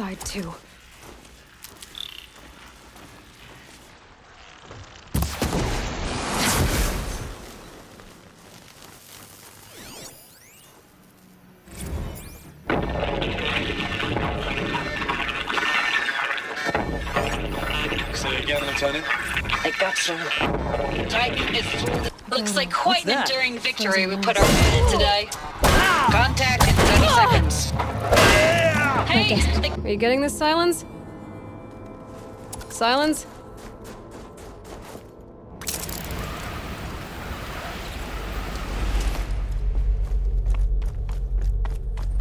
side, too. Say again, Lieutenant. I got some. Titan is through. Looks like quite an enduring victory we put our foot in today. Contact in 30 seconds. Hey! Are you getting this, Silence? Silence?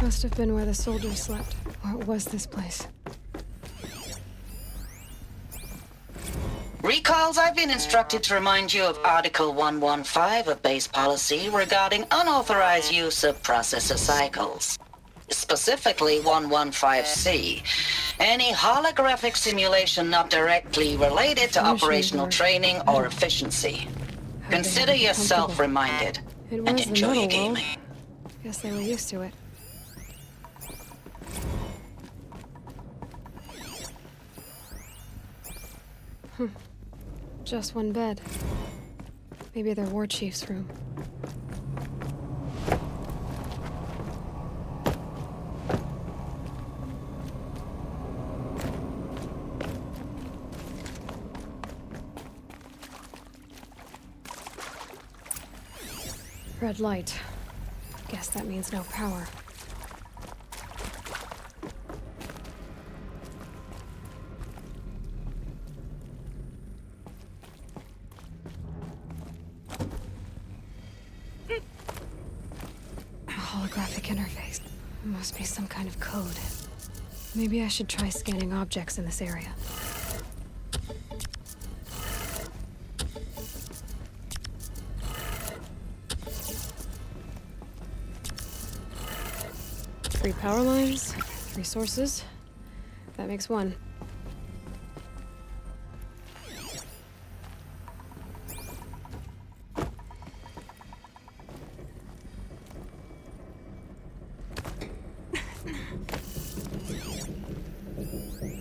Must have been where the soldiers slept. Or it was this place. Recalls, I've been instructed to remind you of Article 115 of base policy regarding unauthorized use of processor cycles. Specifically 115C. Any holographic simulation not directly related to operational training or efficiency. Consider yourself reminded. It And was the enjoy your metal world. gaming. Guess they were used to it. Just one bed. Maybe their war chief's room. Red light. Guess that means no power. A holographic interface. Must be some kind of code. Maybe I should try scanning objects in this area. Three power lines, 3 sources. That makes 1.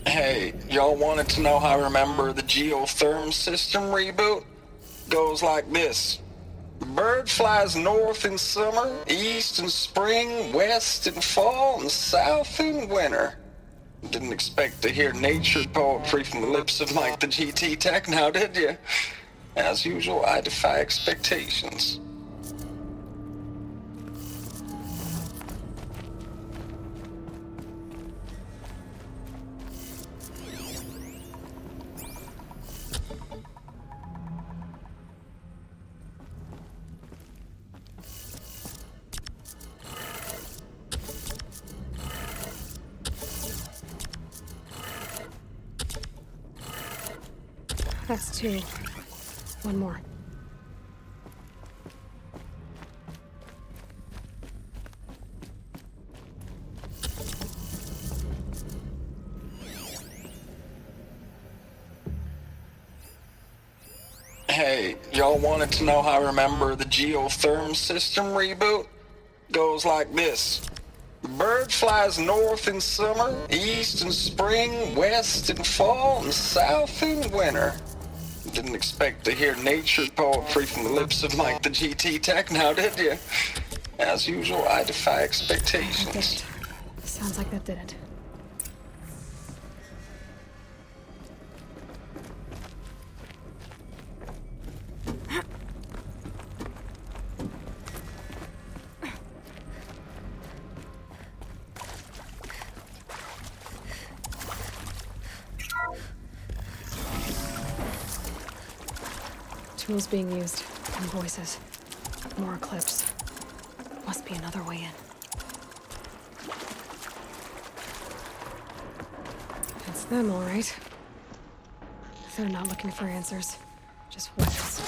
Hey, y'all wanted to know how I remember the geotherm system reboot? Goes like this. Bird flies north in summer, east in spring, west in fall, and south in winter. Didn't expect to hear nature poetry from the lips of Mike the GT Tech now, did you? As usual, I defy expectations. That's 2. 1 more. Hey, y'all wanted to know how I remember the geotherm system reboot? Goes like this. Bird flies north in summer, east in spring, west in fall, and south in winter. Didn't expect to hear nature poetry from the lips of Mike the GT Tech now, did you? As usual, I defy expectations. Sounds like that did it. Tools being used, and voices. More clips. Must be another way in. It's them, all right. They're not looking for answers, just weapons.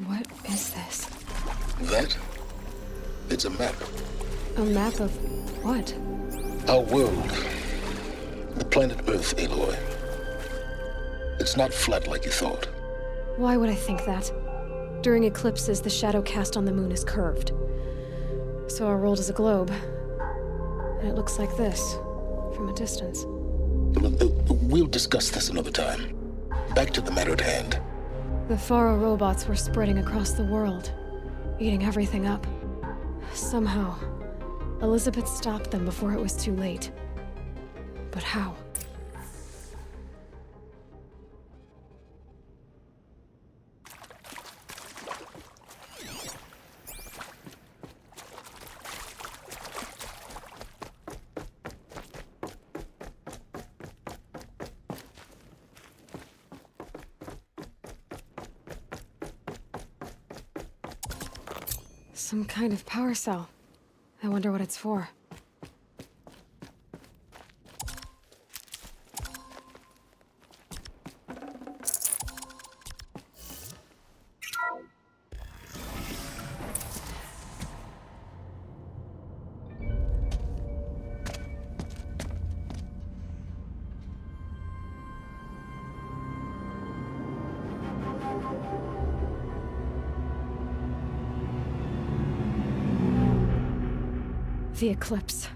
What is this? That? It's a map. A map of what? Our world. The planet Earth, Aloy. It's not flat like you thought. Why would I think that? During eclipses, the shadow cast on the moon is curved. So our world is a globe. And it looks like this, from a distance. We'll discuss this another time. Back to the matter at hand. The Faro robots were spreading across the world, eating everything up. Somehow, Elizabeth stopped them before it was too late. But how? Some kind of power cell. I wonder what it's for. The eclipse.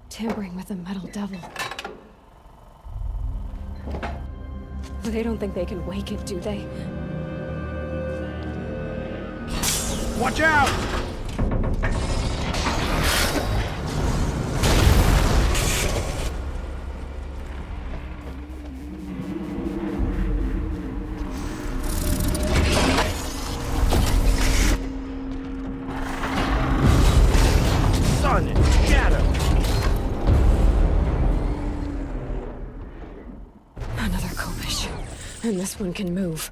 Tampering with the metal devil. They don't think they can wake it, do they? Watch out! Another Kobish. And this one can move.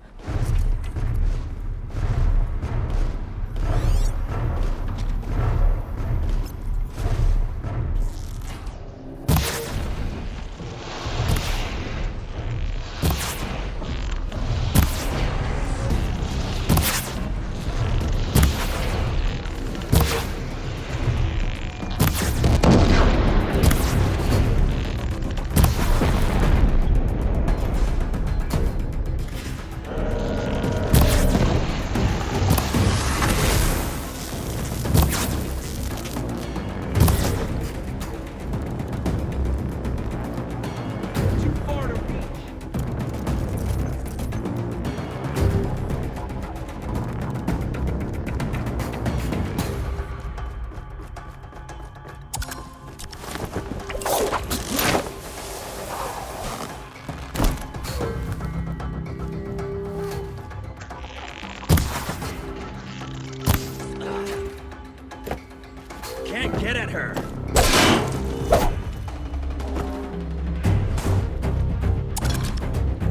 Can't get at her.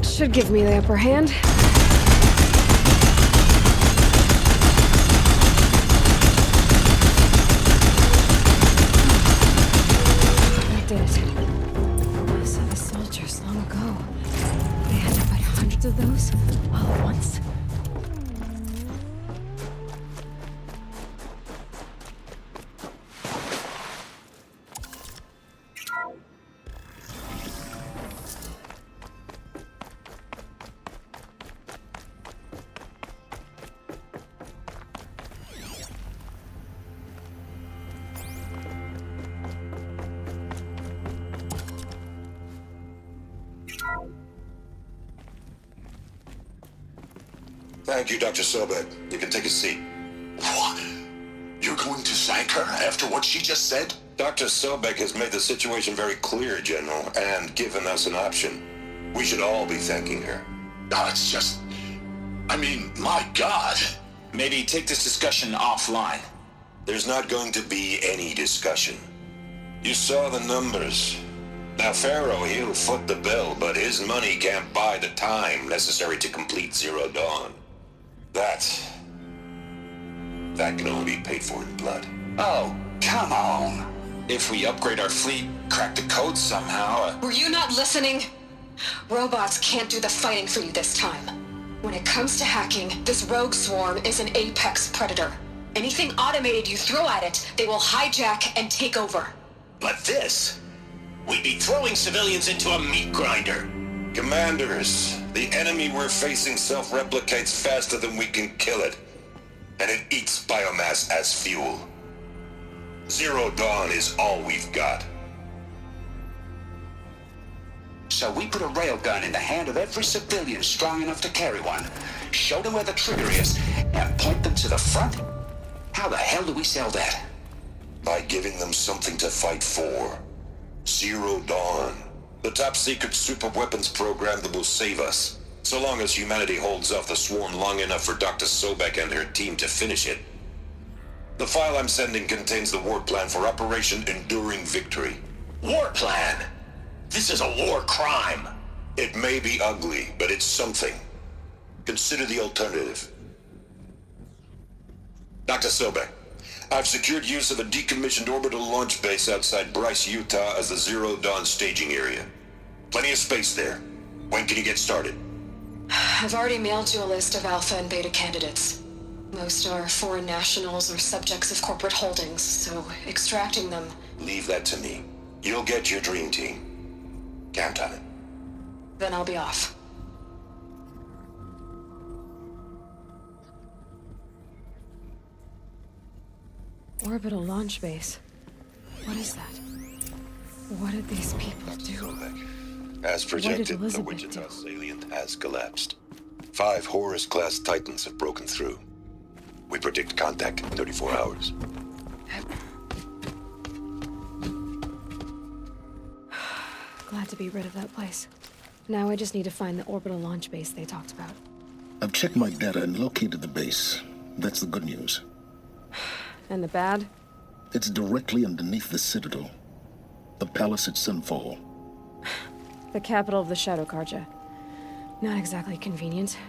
Should give me the upper hand. That did it. So the soldiers long ago, they had to fight hundreds of those all at once. Thank you, Dr. Sobek. You can take a seat. What? You're going to thank her after what she just said? Dr. Sobek has made the situation very clear, General, and given us an option. We should all be thanking her. It's just... I mean, my God. Maybe take this discussion offline. There's not going to be any discussion. You saw the numbers. Now, Pharaoh, he'll foot the bill, but his money can't buy the time necessary to complete Zero Dawn. That can only be paid for in blood. Oh, come on. If we upgrade our fleet, crack the code somehow... Were you not listening? Robots can't do the fighting for you this time. When it comes to hacking, this rogue swarm is an apex predator. Anything automated you throw at it, they will hijack and take over. But this... we'd be throwing civilians into a meat grinder. Commanders, the enemy we're facing self-replicates faster than we can kill it. And it eats biomass as fuel. Zero Dawn is all we've got. So we put a railgun in the hand of every civilian strong enough to carry one, show them where the trigger is, and point them to the front? How the hell do we sell that? By giving them something to fight for. Zero Dawn. The top-secret superweapons program that will save us. So long as humanity holds off the swarm long enough for Dr. Sobek and her team to finish it. The file I'm sending contains the war plan for Operation Enduring Victory. War plan? This is a war crime. It may be ugly, but it's something. Consider the alternative. Dr. Sobek, I've secured use of a decommissioned orbital launch base outside Bryce, Utah as the Zero Dawn staging area. Plenty of space there. When can you get started? I've already mailed you a list of alpha and beta candidates. Most are foreign nationals or subjects of corporate holdings, so extracting them... Leave that to me. You'll get your dream team. Count on it. Then I'll be off. Orbital launch base. What is that? What did these people do? Sobek. As projected, the Elizabeth Wichita do? salient has collapsed. 5 Horus-class Titans have broken through. We predict contact in 34 hours. Glad to be rid of that place. Now I just need to find the orbital launch base they talked about. I've checked my data and located the base. That's the good news. And the bad? It's directly underneath the Citadel. The palace at Sunfall. The capital of the Shadow Carja. Not exactly convenient.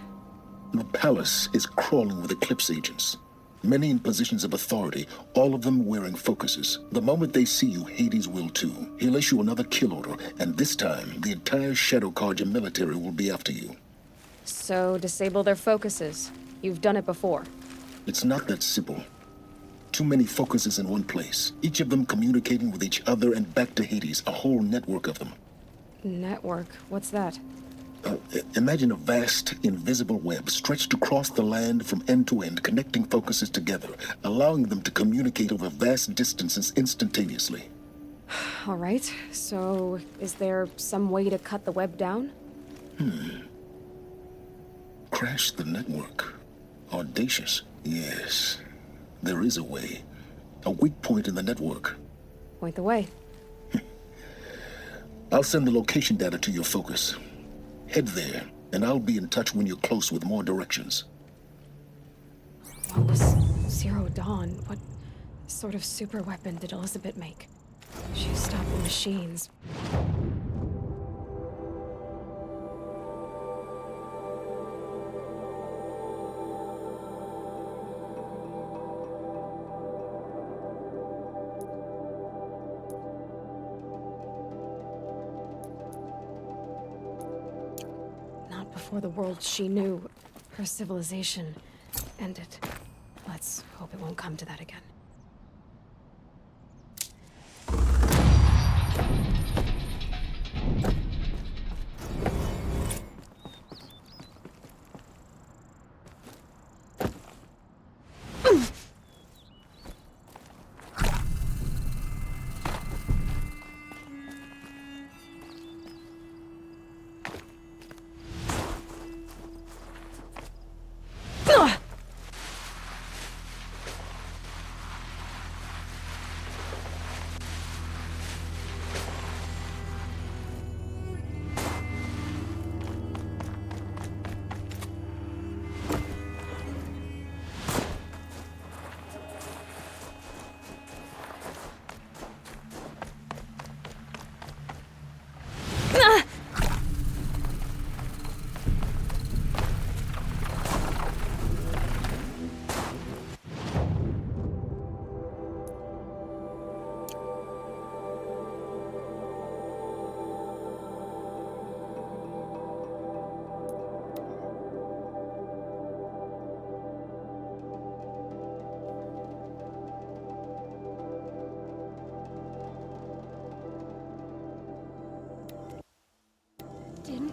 The palace is crawling with Eclipse agents. Many in positions of authority, all of them wearing focuses. The moment they see you, Hades will too. He'll issue another kill order, and this time, the entire Shadow Carja military will be after you. So, disable their focuses. You've done it before. It's not that simple. Too many focuses in one place, each of them communicating with each other and back to Hades, a whole network of them. Network? What's that? Imagine a vast, invisible web stretched across the land from end to end, connecting focuses together, allowing them to communicate over vast distances instantaneously. All right, so is there some way to cut the web down? Crash the network. Audacious. Yes, there is a way. A weak point in the network. Point the way. I'll send the location data to your focus. Head there, and I'll be in touch when you're close with more directions. What was Zero Dawn? What sort of super weapon did Elizabeth make? She stopped the machines. Before the world she knew, her civilization, ended. Let's hope it won't come to that again.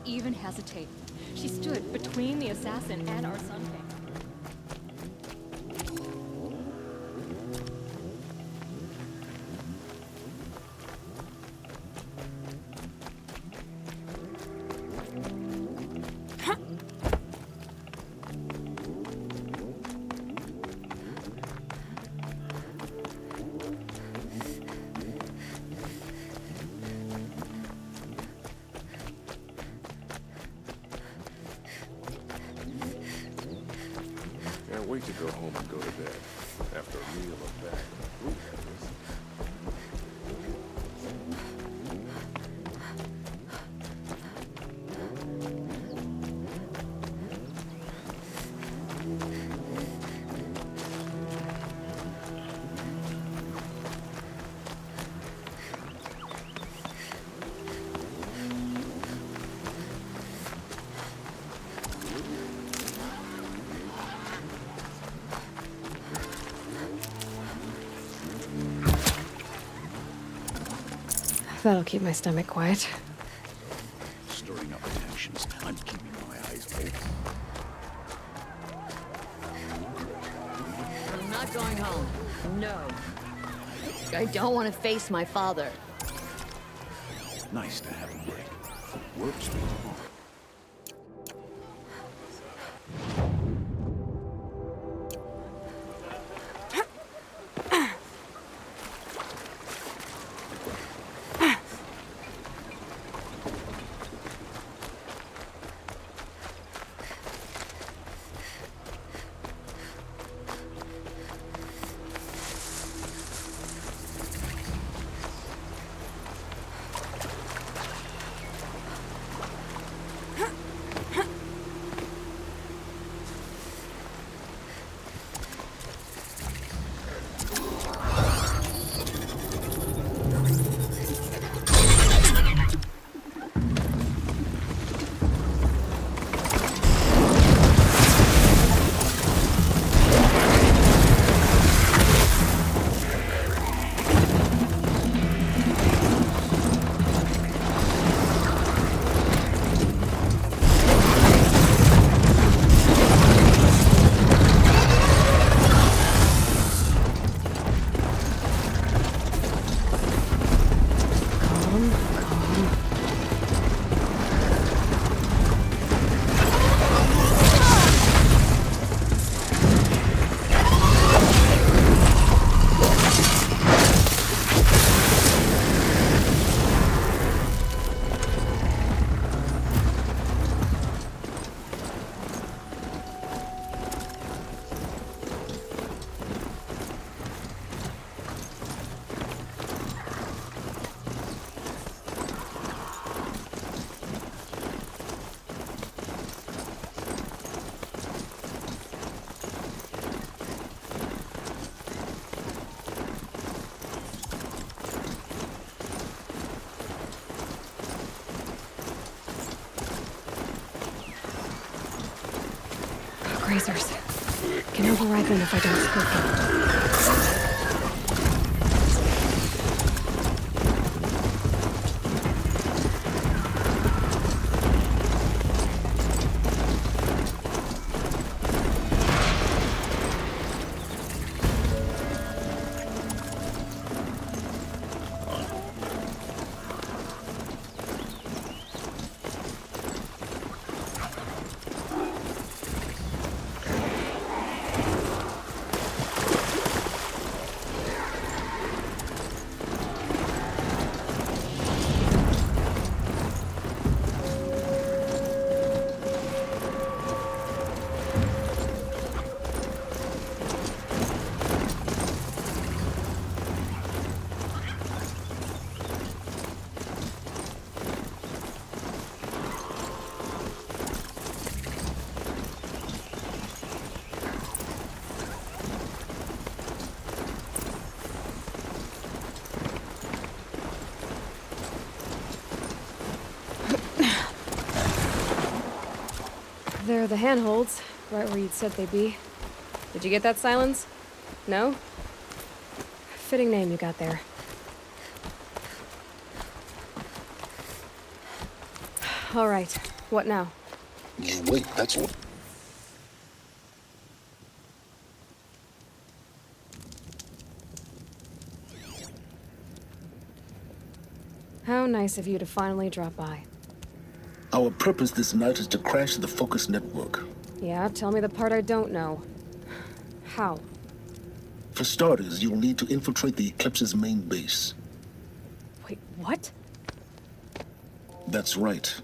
even hesitate. She stood between the assassin and our sunbae. Can't wait to go home and go to bed after a meal of bag of fruit peppers. That'll keep my stomach quiet. Stirring up tensions. I'm keeping my eyes open. I'm not going home. No. I don't want to face my father. Nice to have a break. Work's been hard. Grazers. Can override them if I don't spook them. There are the handholds, right where you'd said they'd be. Did you get that, Silence? No? Fitting name you got there. All right. What now? You wait, that's what. How nice of you to finally drop by. Our purpose this night is to crash the Focus network. Yeah, tell me the part I don't know. How? For starters, you'll need to infiltrate the Eclipse's main base. Wait, what? That's right.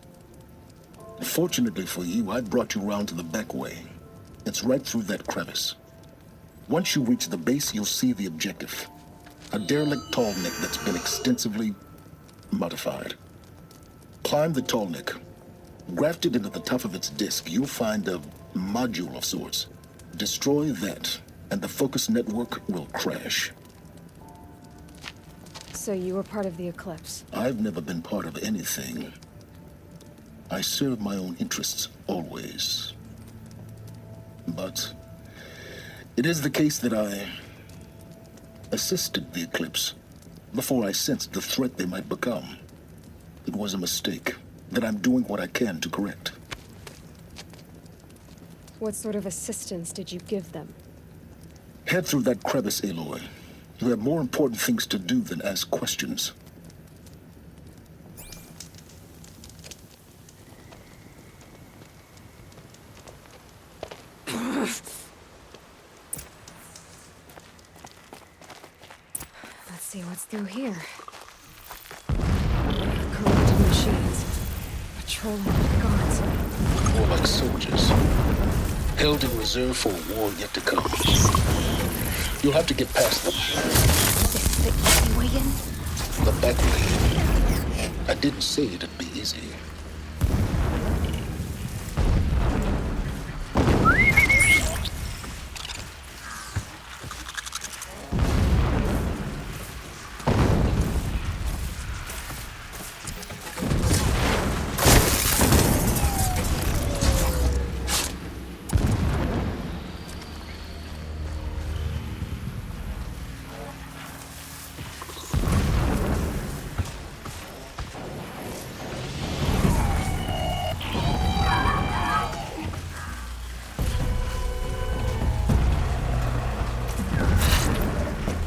Fortunately for you, I brought you round to the back way. It's right through that crevice. Once you reach the base, you'll see the objective. A derelict tall neck that's been extensively modified. Climb the tall neck. Grafted into the top of its disk, you'll find a module of sorts. Destroy that, and the Focus network will crash. So you were part of the Eclipse. I've never been part of anything. I serve my own interests, always. But it is the case that I assisted the Eclipse before I sensed the threat they might become. It was a mistake that I'm doing what I can to correct. What sort of assistance did you give them? Head through that crevice, Aloy. You have more important things to do than ask questions. Let's see what's through here. Corrupted machines. Patrolling like guards. More like soldiers. Held in reserve for a war yet to come. You'll have to get past them. This is the easy way in? The back way. I didn't say it'd be easy.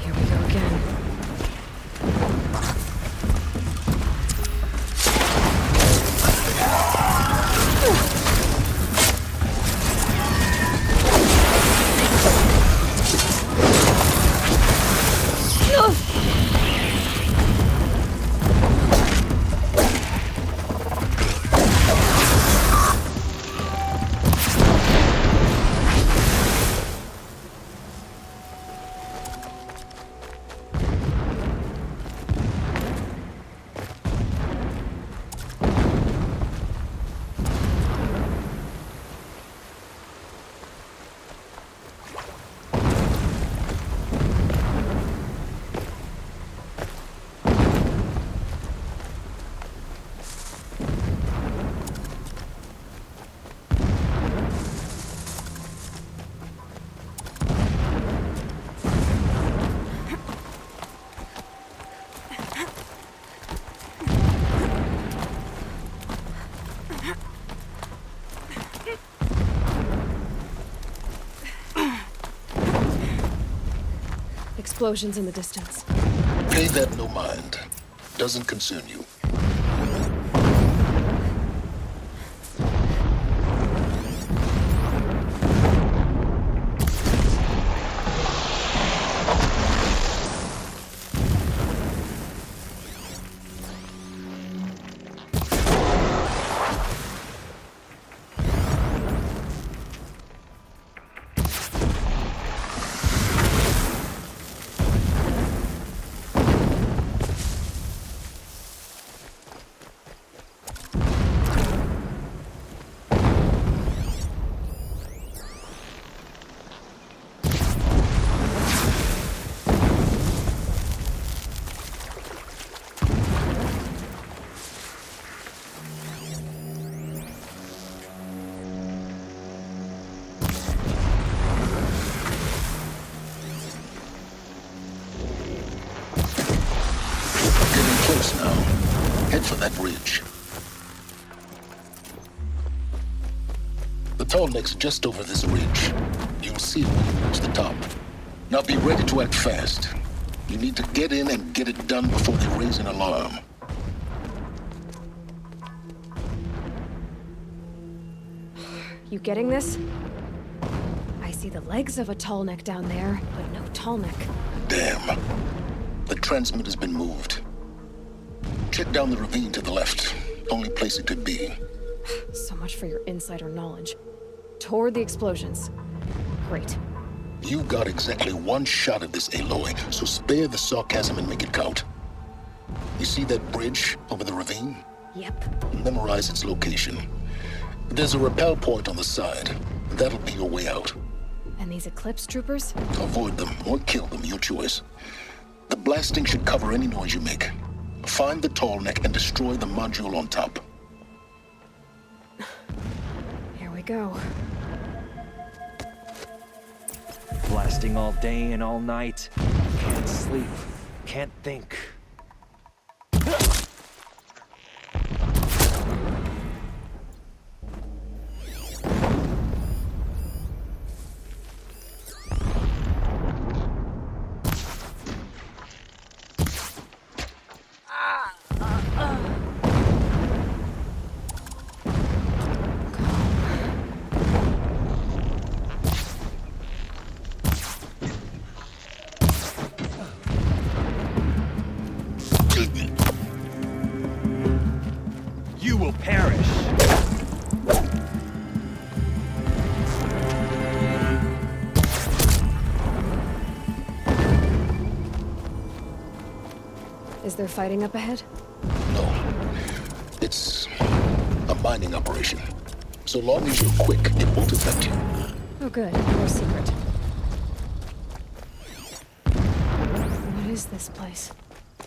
Here we go again. Explosions in the distance. Pay that no mind. Doesn't concern you. The tall neck's just over this ridge. You'll see it when you reach the top. Now be ready to act fast. You need to get in and get it done before they raise an alarm. You getting this? I see the legs of a tall neck down there, but no tall neck. Damn. The transmitter's been moved. Check down the ravine to the left. Only place it could be. So much for your insider knowledge. Toward the explosions. Great. You got exactly one shot at this, Aloy, so spare the sarcasm and make it count. You see that bridge over the ravine? Yep. Memorize its location. There's a rappel point on the side. That'll be your way out. And these Eclipse troopers? Avoid them or kill them, your choice. The blasting should cover any noise you make. Find the tall neck and destroy the module on top. Here we go. Blasting all day and all night. Can't sleep. Can't think. You will perish. Is there fighting up ahead? No. It's a mining operation. So long as you're quick, it won't affect you. Oh good, more secret. What is this place?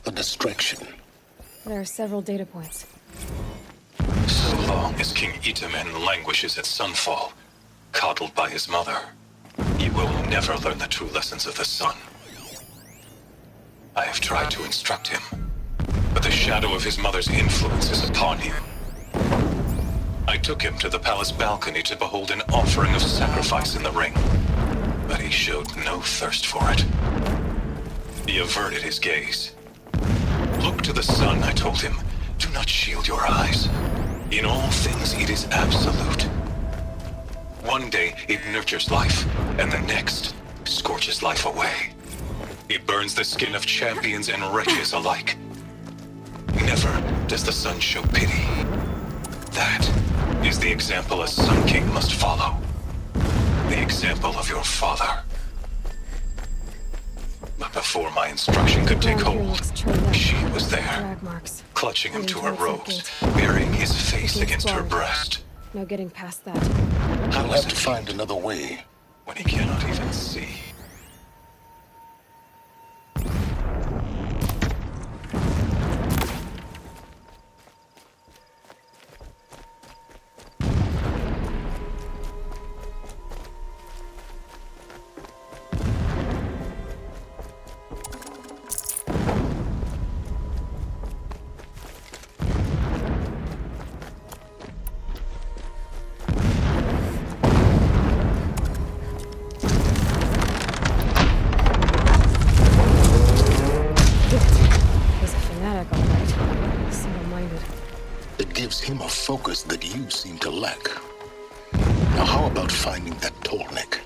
A distraction. There are several data points. So long as King Itamen languishes at Sunfall, coddled by his mother, he will never learn the true lessons of the sun. I have tried to instruct him, but the shadow of his mother's influence is upon him. I took him to the palace balcony to behold an offering of sacrifice in the ring, but he showed no thirst for it. He averted his gaze. Look to the sun, I told him. Do not shield your eyes. In all things, it is absolute. One day, it nurtures life, and the next, scorches life away. It burns the skin of champions and wretches alike. Never does the sun show pity. That is the example a Sun King must follow. The example of your father. But before my instruction could take hold, she was there, Drag marks. clutching him to her Leading towards robes, that gate. burying his face Gate's against her barred. breast. No getting past that. How You'll is have to it find another way. when he cannot even see? He's a fanatic, all right. Single-minded. It gives him a focus that you seem to lack. Now how about finding that tall neck?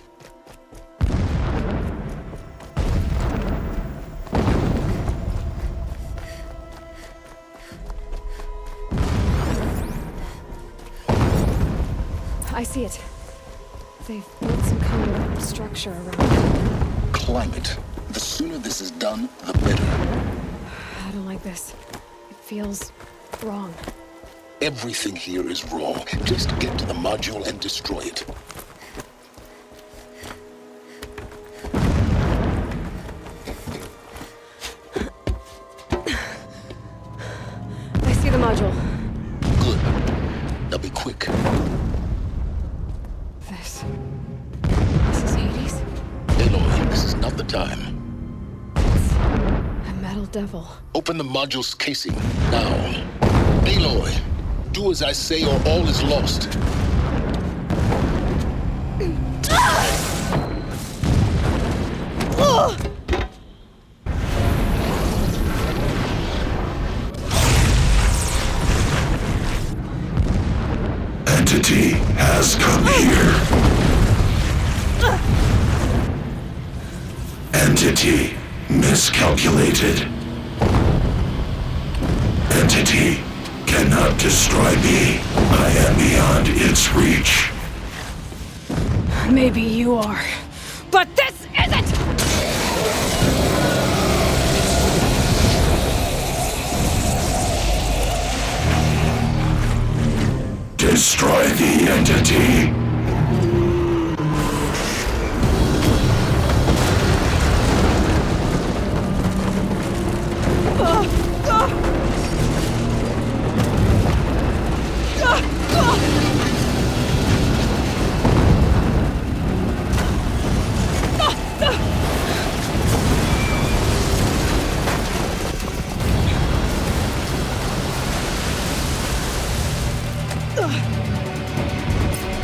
I see it. They've built some kind of structure around it. Climb it. The sooner this is done, the better. I don't like this. It feels wrong. Everything here is wrong. Just get to the module and destroy it. I see the module. Good. Now be quick. This is Hades? Aloy, this is not the time. It's a metal devil. Open the module's casing, now. Aloy, do as I say or all is lost. Entity miscalculated. Entity cannot destroy me. I am beyond its reach. Maybe you are, but this isn't! Destroy the entity.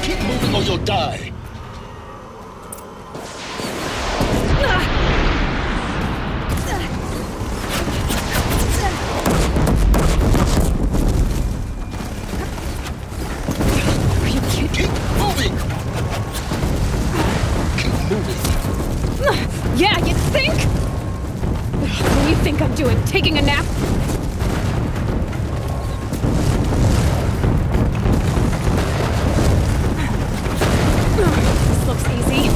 Keep moving or you'll die. Are you kidding? Keep moving! Keep moving. Yeah, you think? What do you think I'm doing? Taking a nap? This looks easy.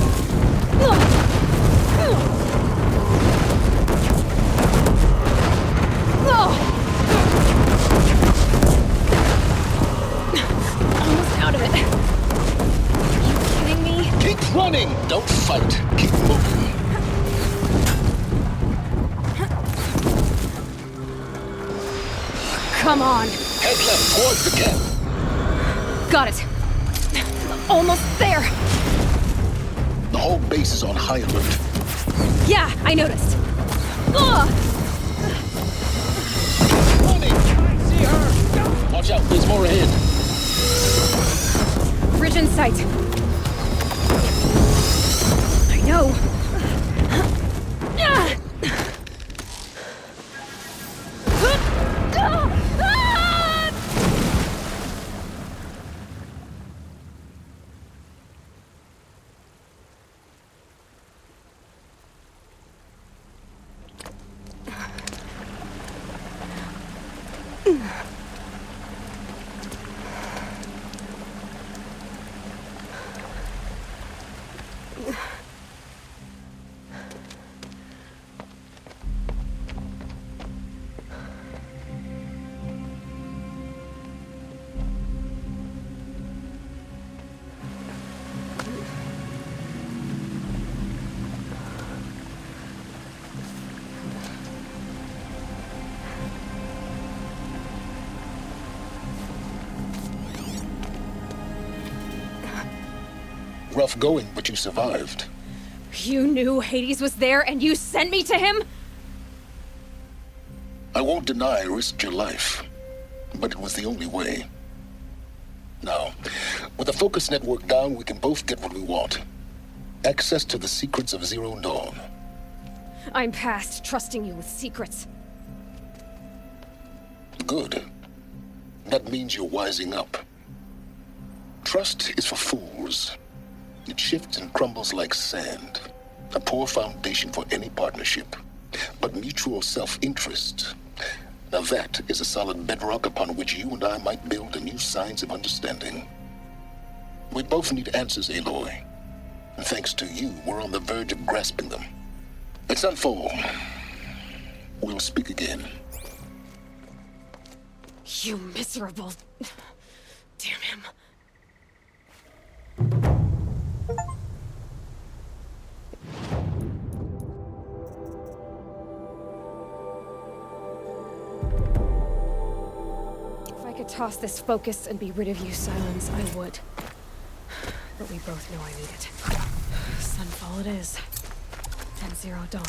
Almost out of it. Are you kidding me? Keep running! Don't fight. Keep moving. Come on. Head left towards the camp. Got it. Almost there. The whole base is on high alert. Yeah, I noticed. Ugh! Running! See her! Watch out, there's more ahead. Bridge in sight. I know. Rough going, but you survived. You knew Hades was there and you sent me to him? I won't deny I risked your life, but it was the only way. Now, with the focus network down, we can both get what we want. Access to the secrets of Zero Dawn. I'm past trusting you with secrets. Good. That means you're wising up. Trust is for fools. It shifts and crumbles like sand. A poor foundation for any partnership. But mutual self-interest, now that is a solid bedrock upon which you and I might build a new science of understanding. We both need answers, Aloy. And thanks to you, we're on the verge of grasping them. Let's unfold. We'll speak again. You miserable... Damn him. If I could toss this focus and be rid of you, Silence, I would. But we both know I need it. Sunfall it is. And Zero Dawn.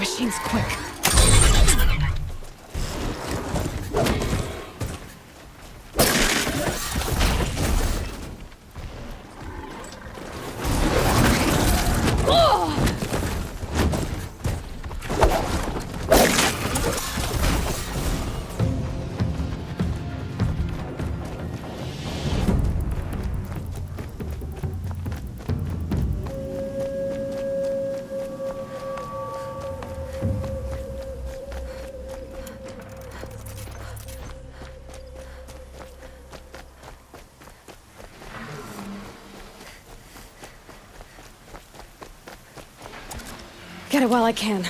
machine's quick. Get it while I can.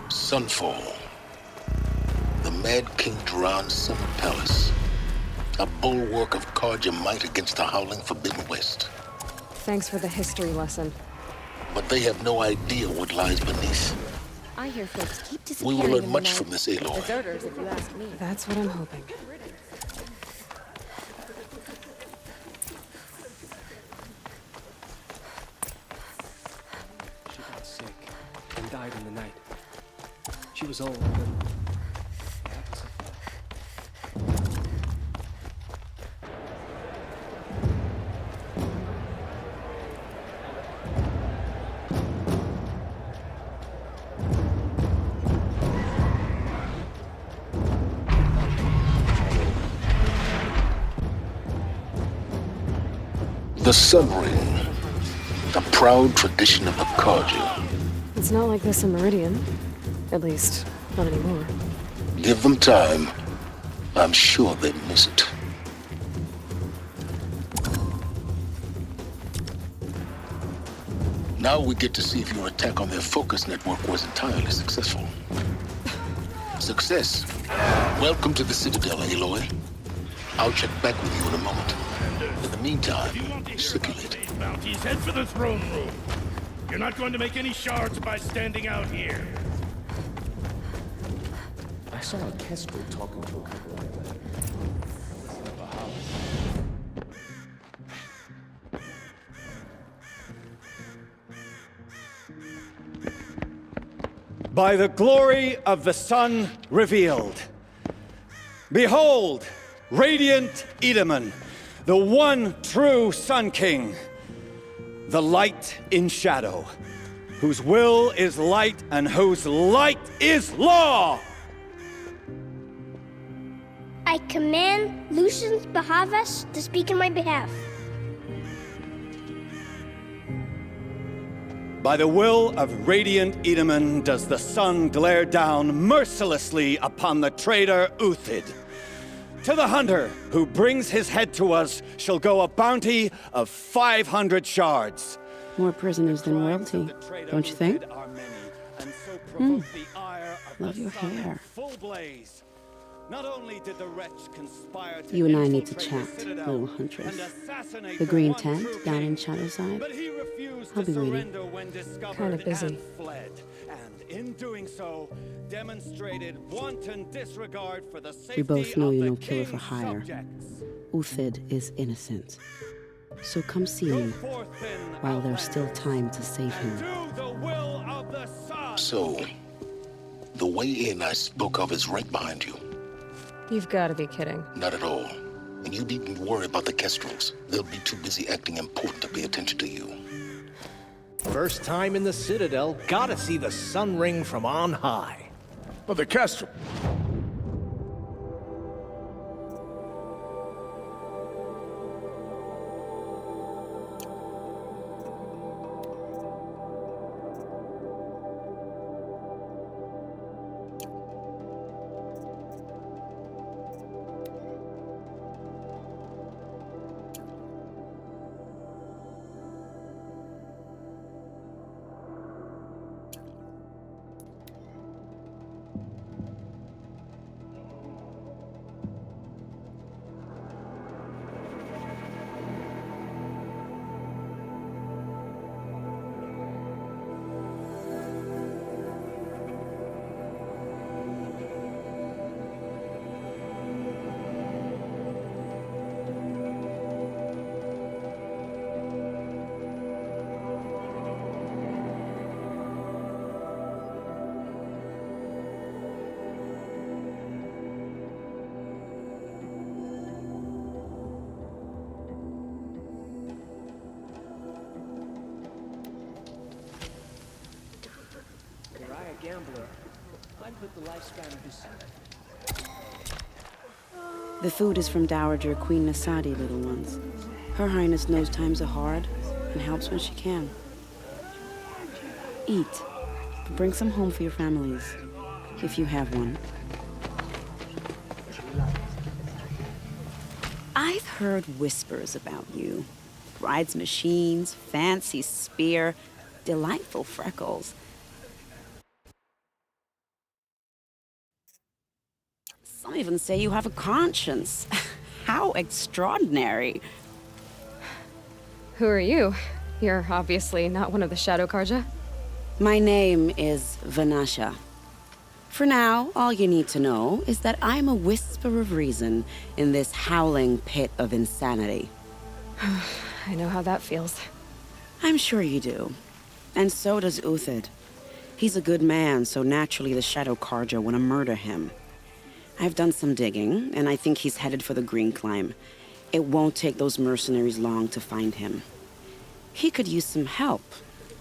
Sunfall. The Mad King Duran's summer palace. A bulwark of Carja might against the howling Forbidden West. Thanks for the history lesson. But they have no idea what lies beneath. I hear folks keep We disappearing will learn in the much night. from this, Aloy. Deserters, if you ask me. That's what I'm hoping. She got sick and died in the night. She was old. The Sun Ring. A proud tradition of the Carja. It's not like this in Meridian. At least, not anymore. Give them time. I'm sure they miss it. Now we get to see if your attack on their focus network was entirely successful. Success. Welcome to the Citadel, Aloy. I'll check back with you in a moment. In the meantime, circulate. Bounties, head for the throne room. You're not going to make any shards by standing out here. I saw a Kestrel talking to a couple like that. By the glory of the sun revealed. Behold, radiant Edaman, the one true Sun King, the light in shadow, whose will is light and whose light is law! I command Lucius Bahavas to speak in my behalf. By the will of radiant Edaman does the sun glare down mercilessly upon the traitor Uthid. To the hunter who brings his head to us shall go a bounty of 500 shards. More prisoners than royalty, don't you think? Love your hair. Not only did the wretch conspire to You and I need to chat, little huntress. The green tent down in Shadowside. I'll be waiting. Kind of busy. And in doing so, demonstrated wanton disregard for the safety We both know of you're the no killer for king's hire. subjects. Uthid is innocent. So come see me while there's still time to save him. So, the way in I spoke of is right behind you. You've got to be kidding. Not at all. And you needn't worry about the Kestrels. They'll be too busy acting important to pay attention to you. First time in the Citadel, gotta see the Sun Ring from on high. But the Kestrel... gambler. I'd put the lifespan of his son. The food is from Dowager Queen Nasadi, little ones. Her Highness knows times are hard and helps when she can. Eat. Bring some home for your families, if you have one. I've heard whispers about you. Rides machines, fancy spear, delightful freckles. Some even say you have a conscience. How extraordinary. Who are you? You're obviously not one of the Shadow Karja. My name is Vanasha. For now, all you need to know is that I'm a whisper of reason in this howling pit of insanity. I know how that feels. I'm sure you do. And so does Uthid. He's a good man, so naturally the Shadow Karja want to murder him. I've done some digging, and I think he's headed for the Green Climb. It won't take those mercenaries long to find him. He could use some help,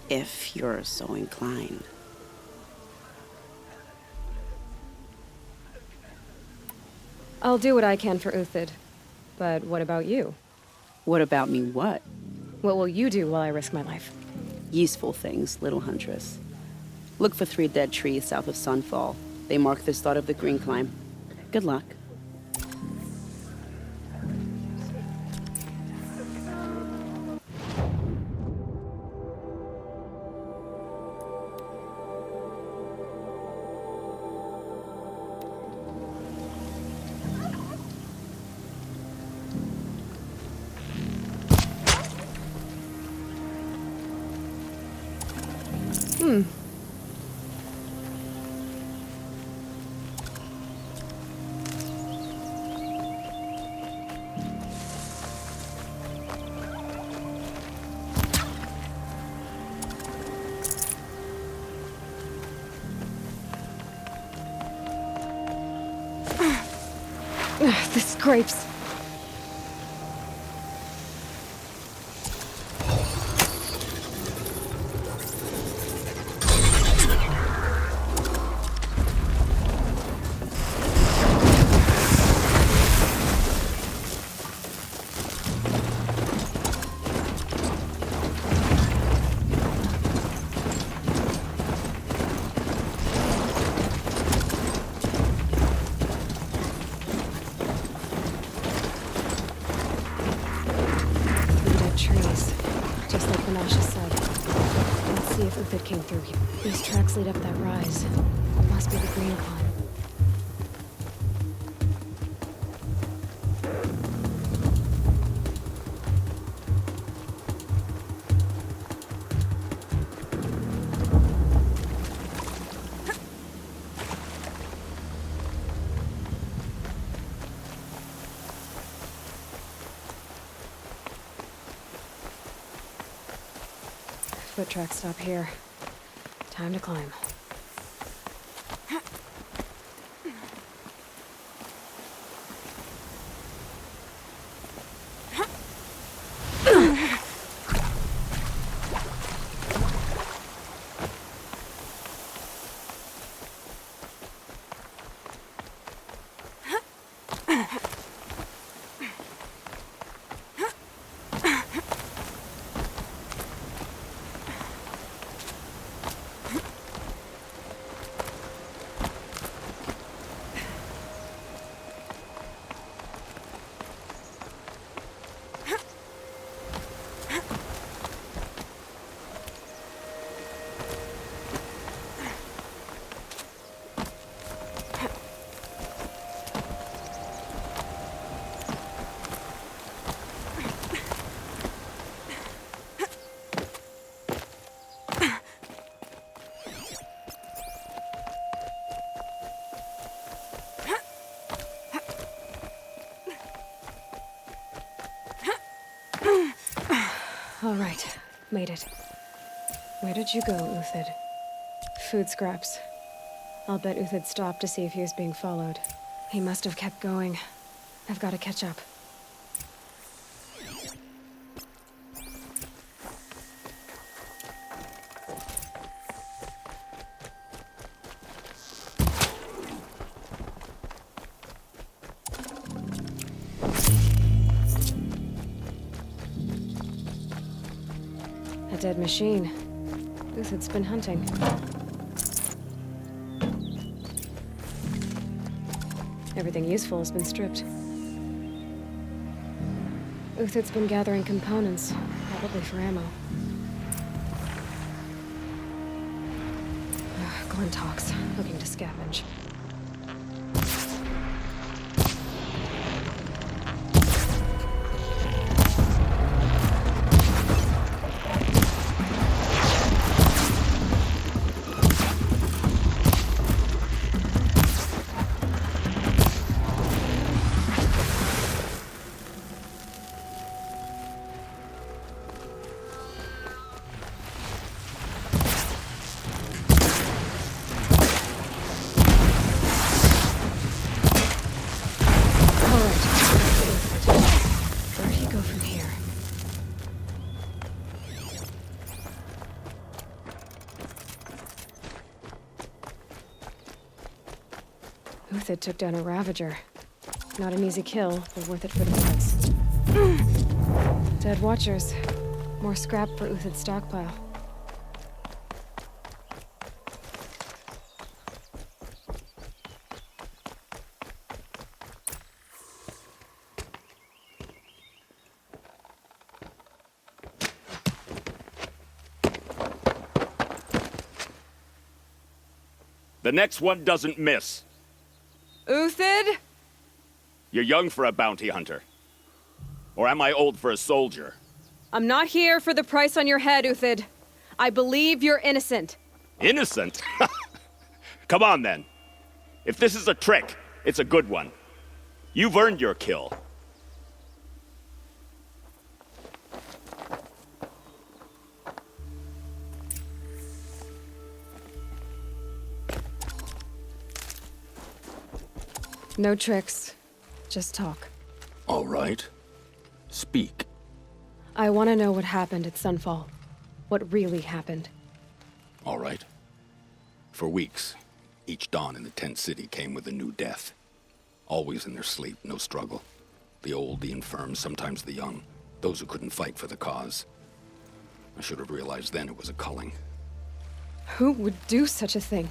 if you're so inclined. I'll do what I can for Uthid. But what about you? What about me what? What will you do while I risk my life? Useful things, little huntress. Look for 3 dead trees south of Sunfall. They mark the start of the Green Climb. Good luck. The scrapes. Came through here. These tracks lead up that rise. Must be the Green Climb. Foot tracks stop here. Time to climb. All right, made it. Where did you go, Uthid? Food scraps. I'll bet Uthid stopped to see if he was being followed. He must have kept going. I've got to catch up. dead machine. Uthid's been hunting. Everything useful has been stripped. Uthid's been gathering components, probably for ammo. Glenn talks, looking to scavenge. Uthid took down a Ravager. Not an easy kill, but worth it for the parts. Dead Watchers. More scrap for Uthid's stockpile. The next one doesn't miss. Uthid? You're young for a bounty hunter. Or am I old for a soldier? I'm not here for the price on your head, Uthid. I believe you're innocent. Innocent? Come on, then. If this is a trick, it's a good one. You've earned your kill. No tricks. Just talk. All right. Speak. I want to know what happened at Sunfall. What really happened. All right. For weeks, each dawn in the tent city came with a new death. Always in their sleep, no struggle. The old, the infirm, sometimes the young. Those who couldn't fight for the cause. I should have realized then it was a culling. Who would do such a thing?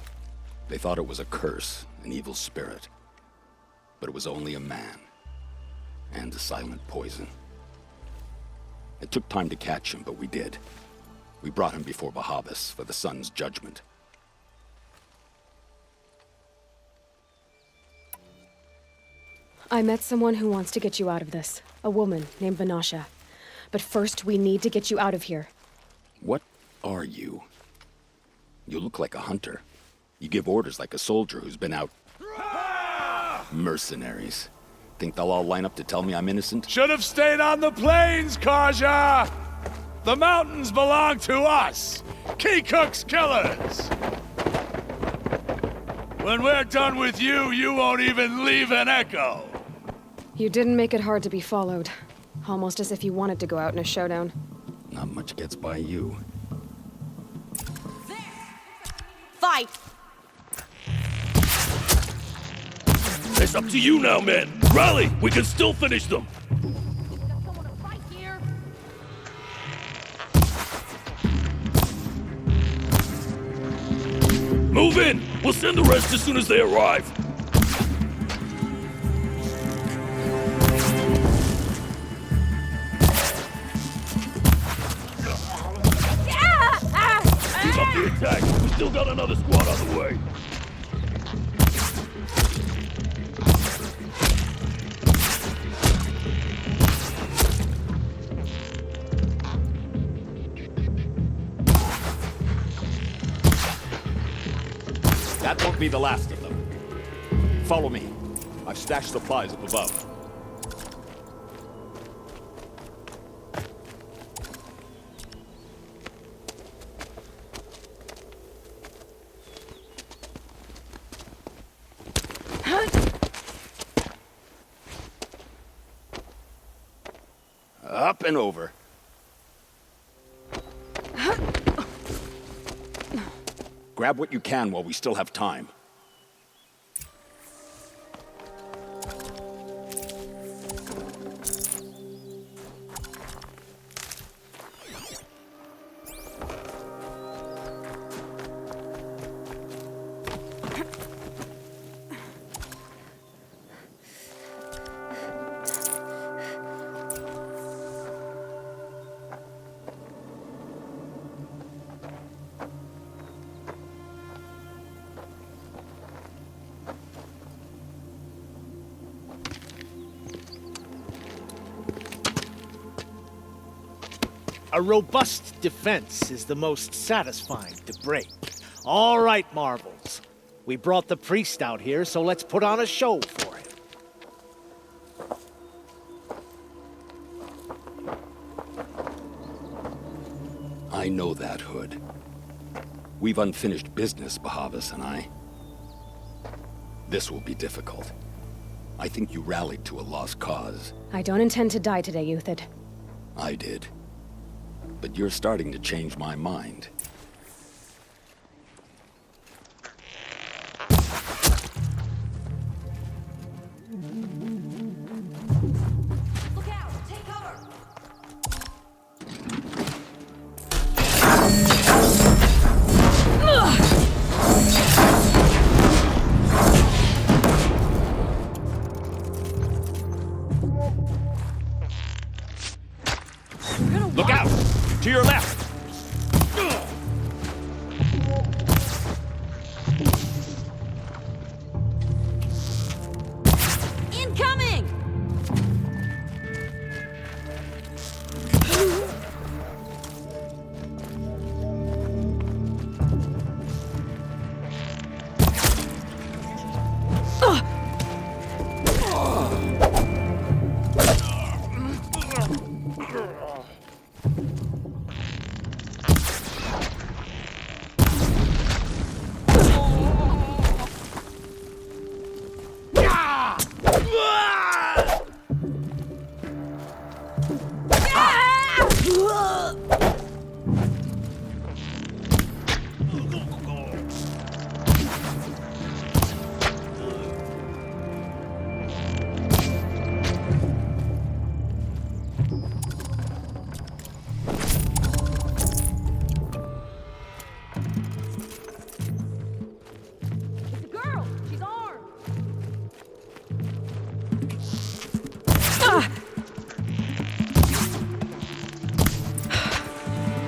They thought it was a curse, an evil spirit. But it was only a man. And a silent poison. It took time to catch him, but we did. We brought him before Bahavas for the sun's judgment. I met someone who wants to get you out of this. A woman named Vanasha. But first, we need to get you out of here. What are you? You look like a hunter. You give orders like a soldier who's been out. Mercenaries. Think they'll all line up to tell me I'm innocent? Should have stayed on the plains, Kaja! The mountains belong to us! Keecook's killers! When we're done with you, you won't even leave an echo! You didn't make it hard to be followed. Almost as if you wanted to go out in a showdown. Not much gets by you. Fight! It's up to you now, men! Rally! We can still finish them! Move in! We'll send the rest as soon as they arrive! Keep up the attack! We still got another squad on the way! That won't be the last of them. Follow me. I've stashed supplies up above. Up and over. Grab what you can while we still have time. A robust defense is the most satisfying to break. All right, Marvels. We brought the priest out here, so let's put on a show for him. I know that, Hood. We've unfinished business, Bahavas and I. This will be difficult. I think you rallied to a lost cause. I don't intend to die today, Uthid. I did. But you're starting to change my mind. Look out! Take cover! Look out! To your left! Incoming!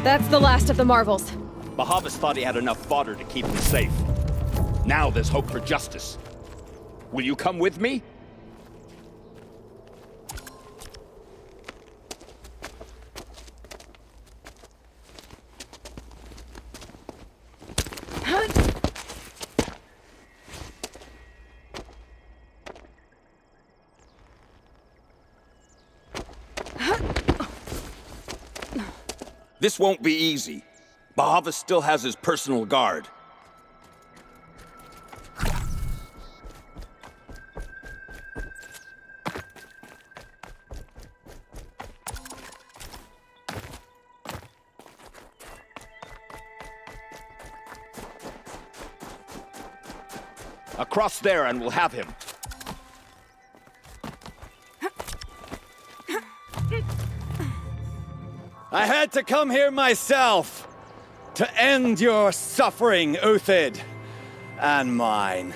That's the last of the Marvels. Bahavas thought he had enough fodder to keep him safe. Now there's hope for justice. Will you come with me? This won't be easy. Bahavas still has his personal guard. Across there and we'll have him. I had to come here myself to end your suffering, Uthid, and mine.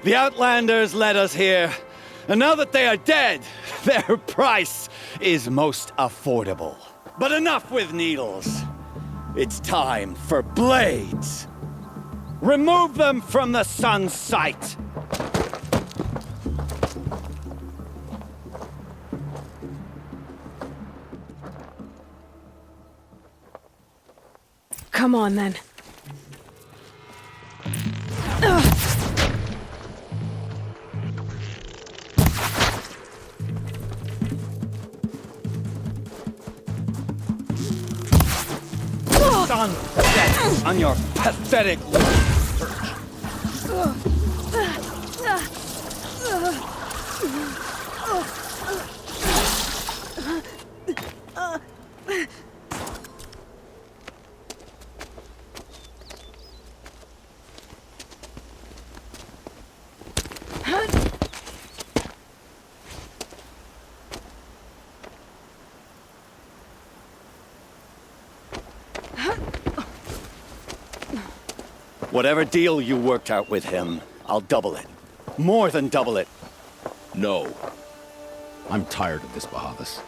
The Outlanders led us here, and now that they are dead, their price is most affordable. But enough with needles. It's time for blades. Remove them from the sun's sight. Come on, then. The sun sets on your pathetic search. Whatever deal you worked out with him, I'll double it. More than double it. No. I'm tired of this, Bahavas.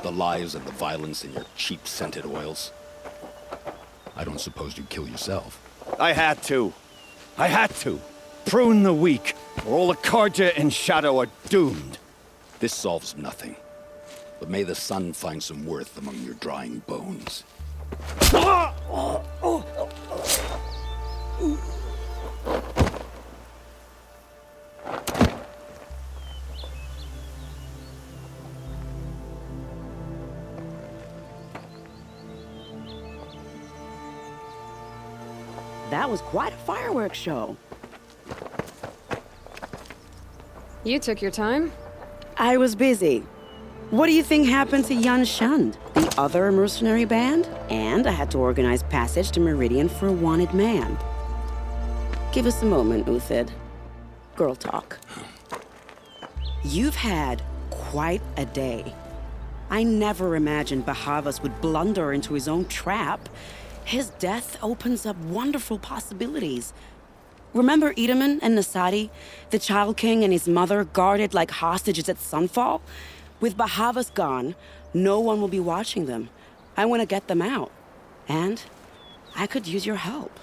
The lies and the violence and your cheap-scented oils. I don't suppose you'd kill yourself. I had to. I had to. Prune the weak, or all the Karja in Shadow are doomed. This solves nothing. But may the sun find some worth among your drying bones. That was quite a fireworks show. You took your time. I was busy. What do you think happened to Yan Shund, the other mercenary band? And I had to organize passage to Meridian for a wanted man. Give us a moment, Uthid. Girl talk. You've had quite a day. I never imagined Bahavas would blunder into his own trap. His death opens up wonderful possibilities. Remember Edaman and Nasadi, the Child King and his mother guarded like hostages at Sunfall? With Bahavas gone, no one will be watching them. I want to get them out. And I could use your help.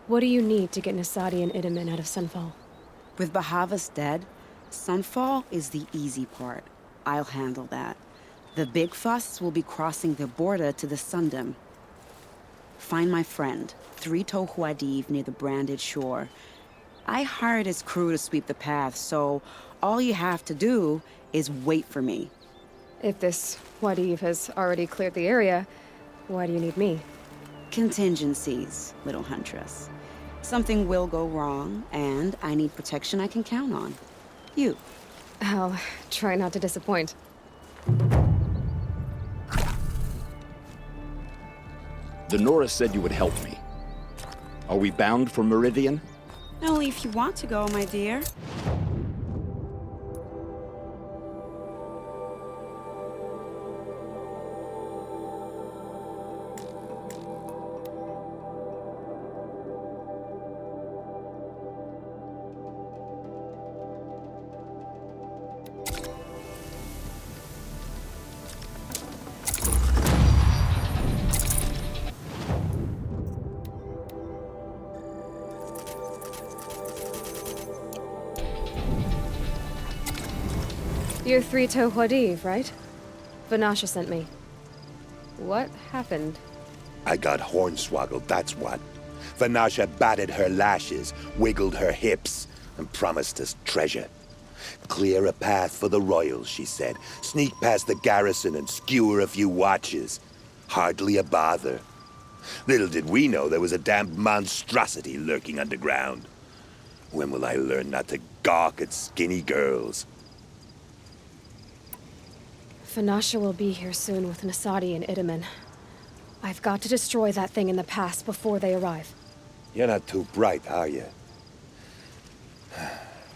What do you need to get Nasadi and Edaman out of Sunfall? With Bahavas dead, Sunfall is the easy part. I'll handle that. The big fuss will be crossing the border to the Sundom. Find my friend, Three-Toe Huadiv, near the branded shore. I hired his crew to sweep the path, so all you have to do is wait for me. If this Huadiv has already cleared the area, why do you need me? Contingencies, little huntress. Something will go wrong, and I need protection I can count on. You. I'll try not to disappoint. The Nora said you would help me. Are we bound for Meridian? Only if you want to go, my dear. You're Three-Toe Huadiv, right? Vanasha sent me. What happened? I got hornswoggled, that's what. Vanasha batted her lashes, wiggled her hips, and promised us treasure. Clear a path for the royals, she said. Sneak past the garrison and skewer a few watches. Hardly a bother. Little did we know there was a damned monstrosity lurking underground. When will I learn not to gawk at skinny girls? Vanasha will be here soon with Nasadi and Edaman. I've got to destroy that thing in the past before they arrive. You're not too bright, are you?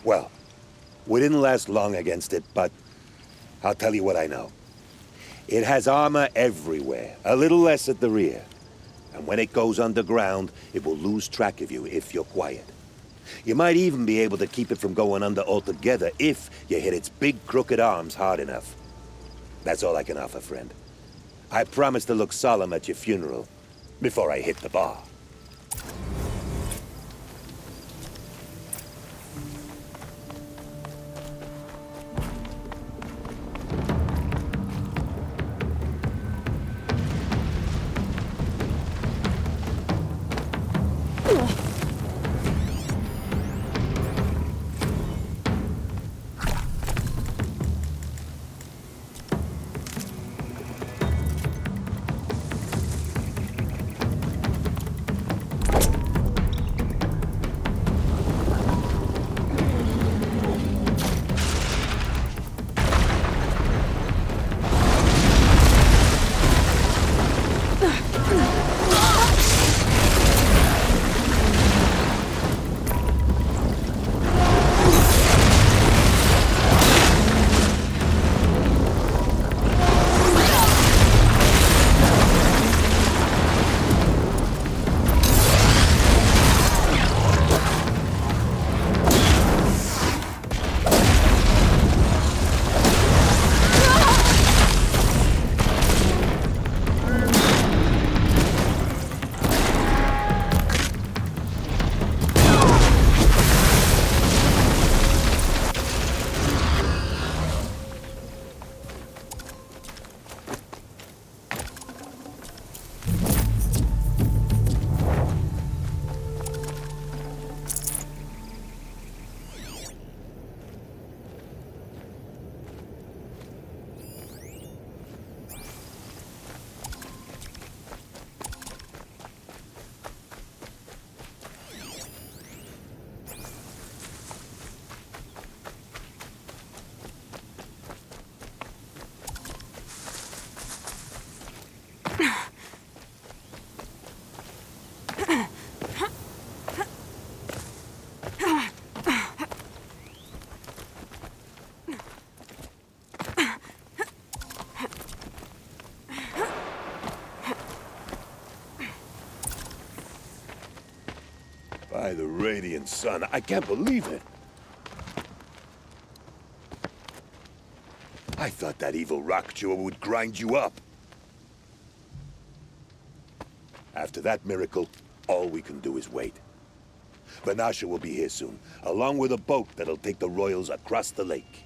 Well, we didn't last long against it, but I'll tell you what I know. It has armor everywhere, a little less at the rear. And when it goes underground, it will lose track of you if you're quiet. You might even be able to keep it from going under altogether if you hit its big crooked arms hard enough. That's all I can offer, friend. I promise to look solemn at your funeral before I hit the bar. By the radiant sun, I can't believe it. I thought that evil rock chewer would grind you up. After that miracle, all we can do is wait. Vanasha will be here soon, along with a boat that'll take the royals across the lake.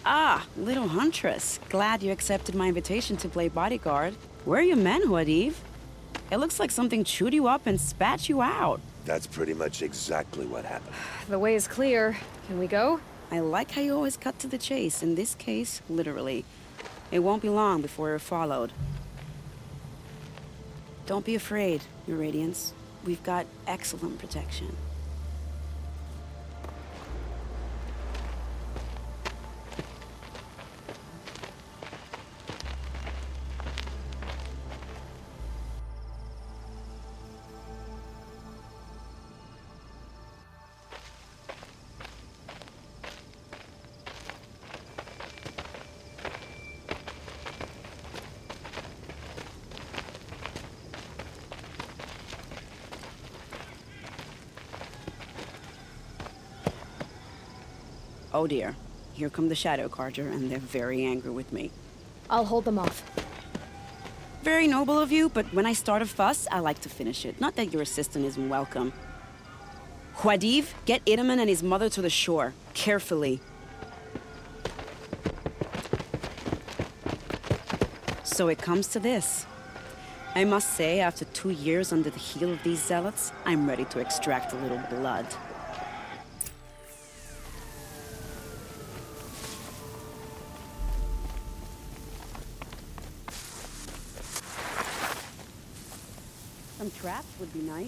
Ah, little huntress. Glad you accepted my invitation to play bodyguard. Where are your men, Huadiv? It looks like something chewed you up and spat you out. That's pretty much exactly what happened. The way is clear. Can we go? I like how you always cut to the chase. In this case, literally. It won't be long before we're followed. Don't be afraid, Your Radiance. We've got excellent protection. Oh dear. Here come the Shadow Carja, and they're very angry with me. I'll hold them off. Very noble of you, but when I start a fuss, I like to finish it. Not that your assistant isn't welcome. Huadiv, get Itaman and his mother to the shore. Carefully. So it comes to this. I must say, after 2 years under the heel of these zealots, I'm ready to extract a little blood. Some traps would be nice.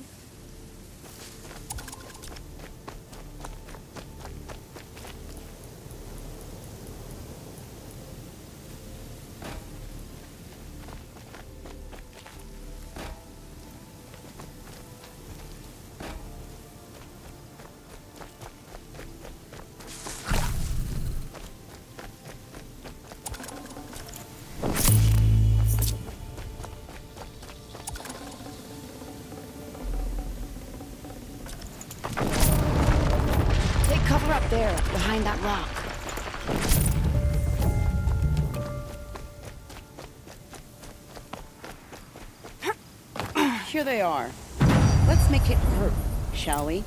Cover up there, behind that rock. Here they are. Let's make it hurt, shall we?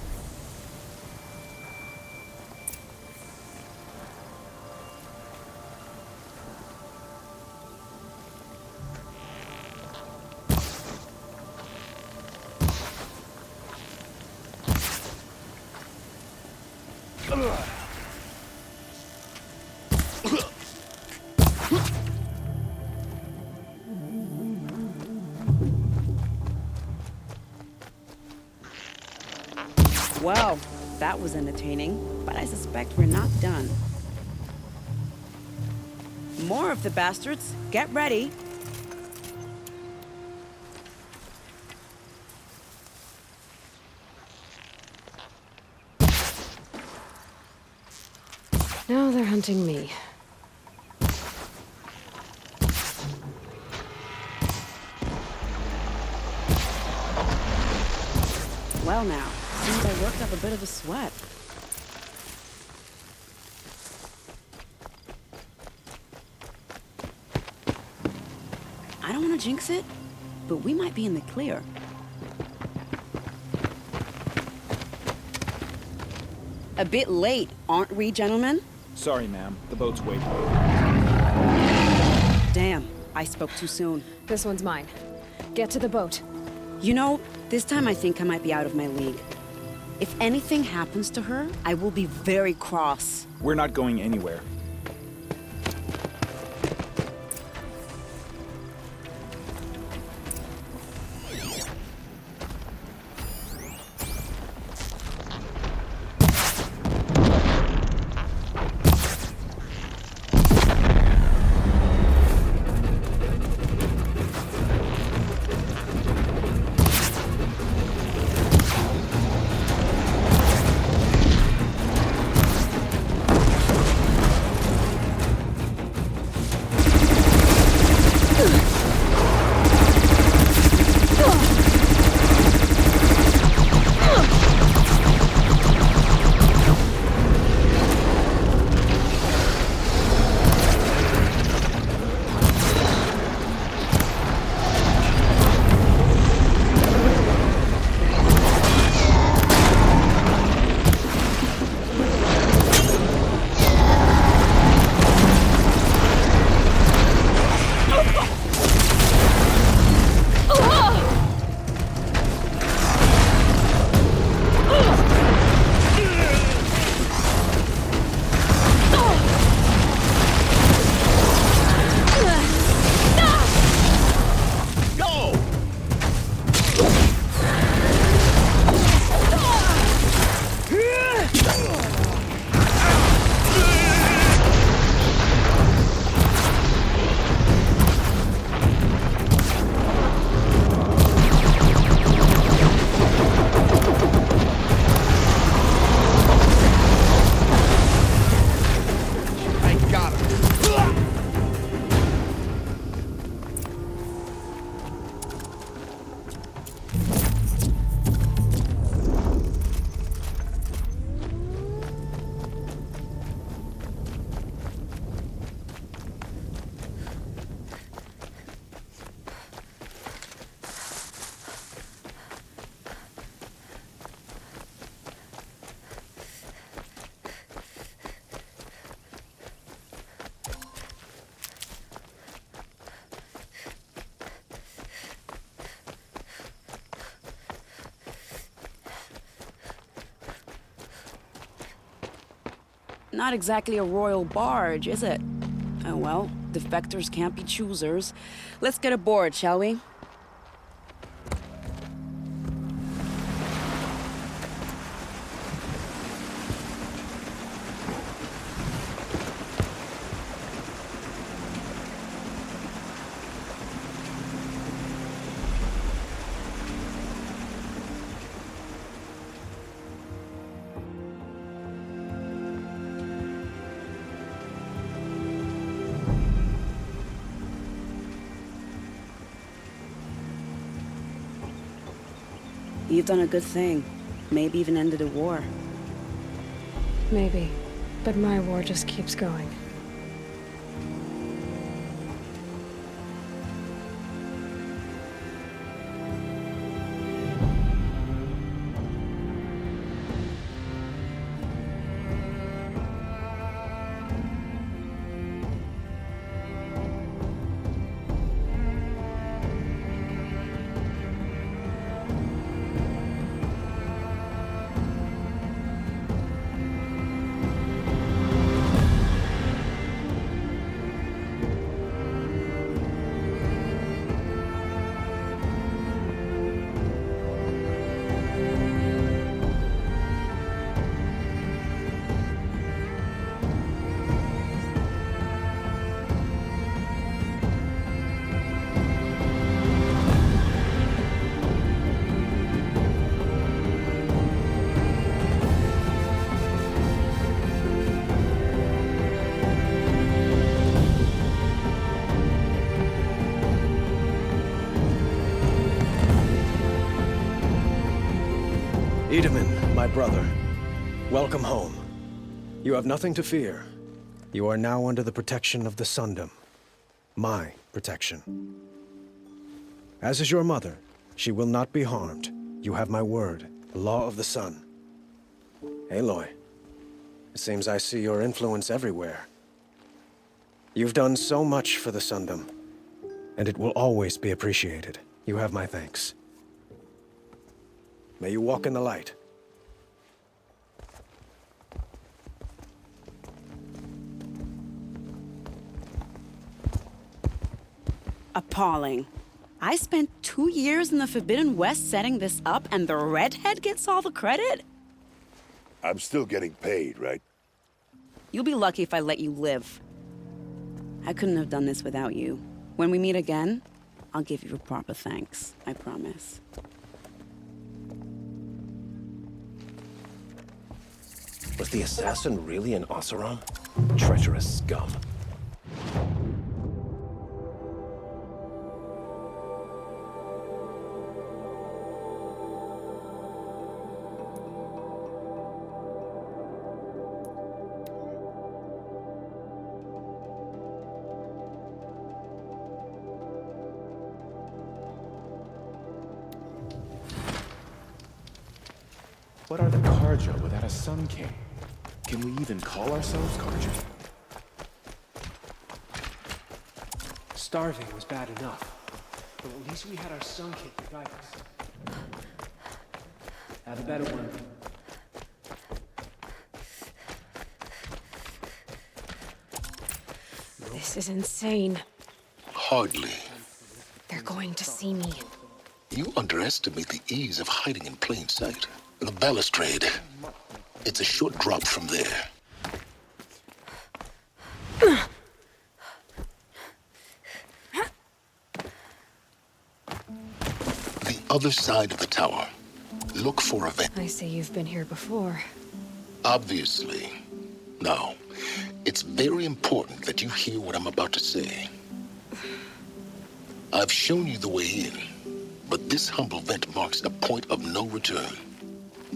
Well, that was entertaining, but I suspect we're not done. More of the bastards. Get ready. Now they're hunting me. Well now, seems I worked up a bit of a sweat. I don't want to jinx it, but we might be in the clear. A bit late, aren't we, gentlemen? Sorry, ma'am. The boat's waiting. Damn, I spoke too soon. This one's mine. Get to the boat. You know, this time I think I might be out of my league. If anything happens to her, I will be very cross. We're not going anywhere. Not exactly a royal barge, is it? Oh well, defectors can't be choosers. Let's get aboard, shall we? You've done a good thing. Maybe even ended a war. Maybe. But my war just keeps going. Iedemann, my brother, welcome home. You have nothing to fear. You are now under the protection of the Sundom. My protection. As is your mother, she will not be harmed. You have my word, the law of the sun. Aloy, it seems I see your influence everywhere. You've done so much for the Sundom, and it will always be appreciated. You have my thanks. May you walk in the light. Appalling. I spent 2 years in the Forbidden West setting this up, and the redhead gets all the credit? I'm still getting paid, right? You'll be lucky if I let you live. I couldn't have done this without you. When we meet again, I'll give you a proper thanks. I promise. Was the assassin really an Oseram? Treacherous scum. What are the Karja without a Sun King? Can we even call ourselves Karja? Starving was bad enough, but at least we had our Sun King to guide us. Have a better one. This is insane. Hardly. They're going to see me. You underestimate the ease of hiding in plain sight. The balustrade. It's a short drop from there. The other side of the tower. Look for a vent. I see you've been here before. Obviously. Now, it's very important that you hear what I'm about to say. I've shown you the way in, but this humble vent marks a point of no return.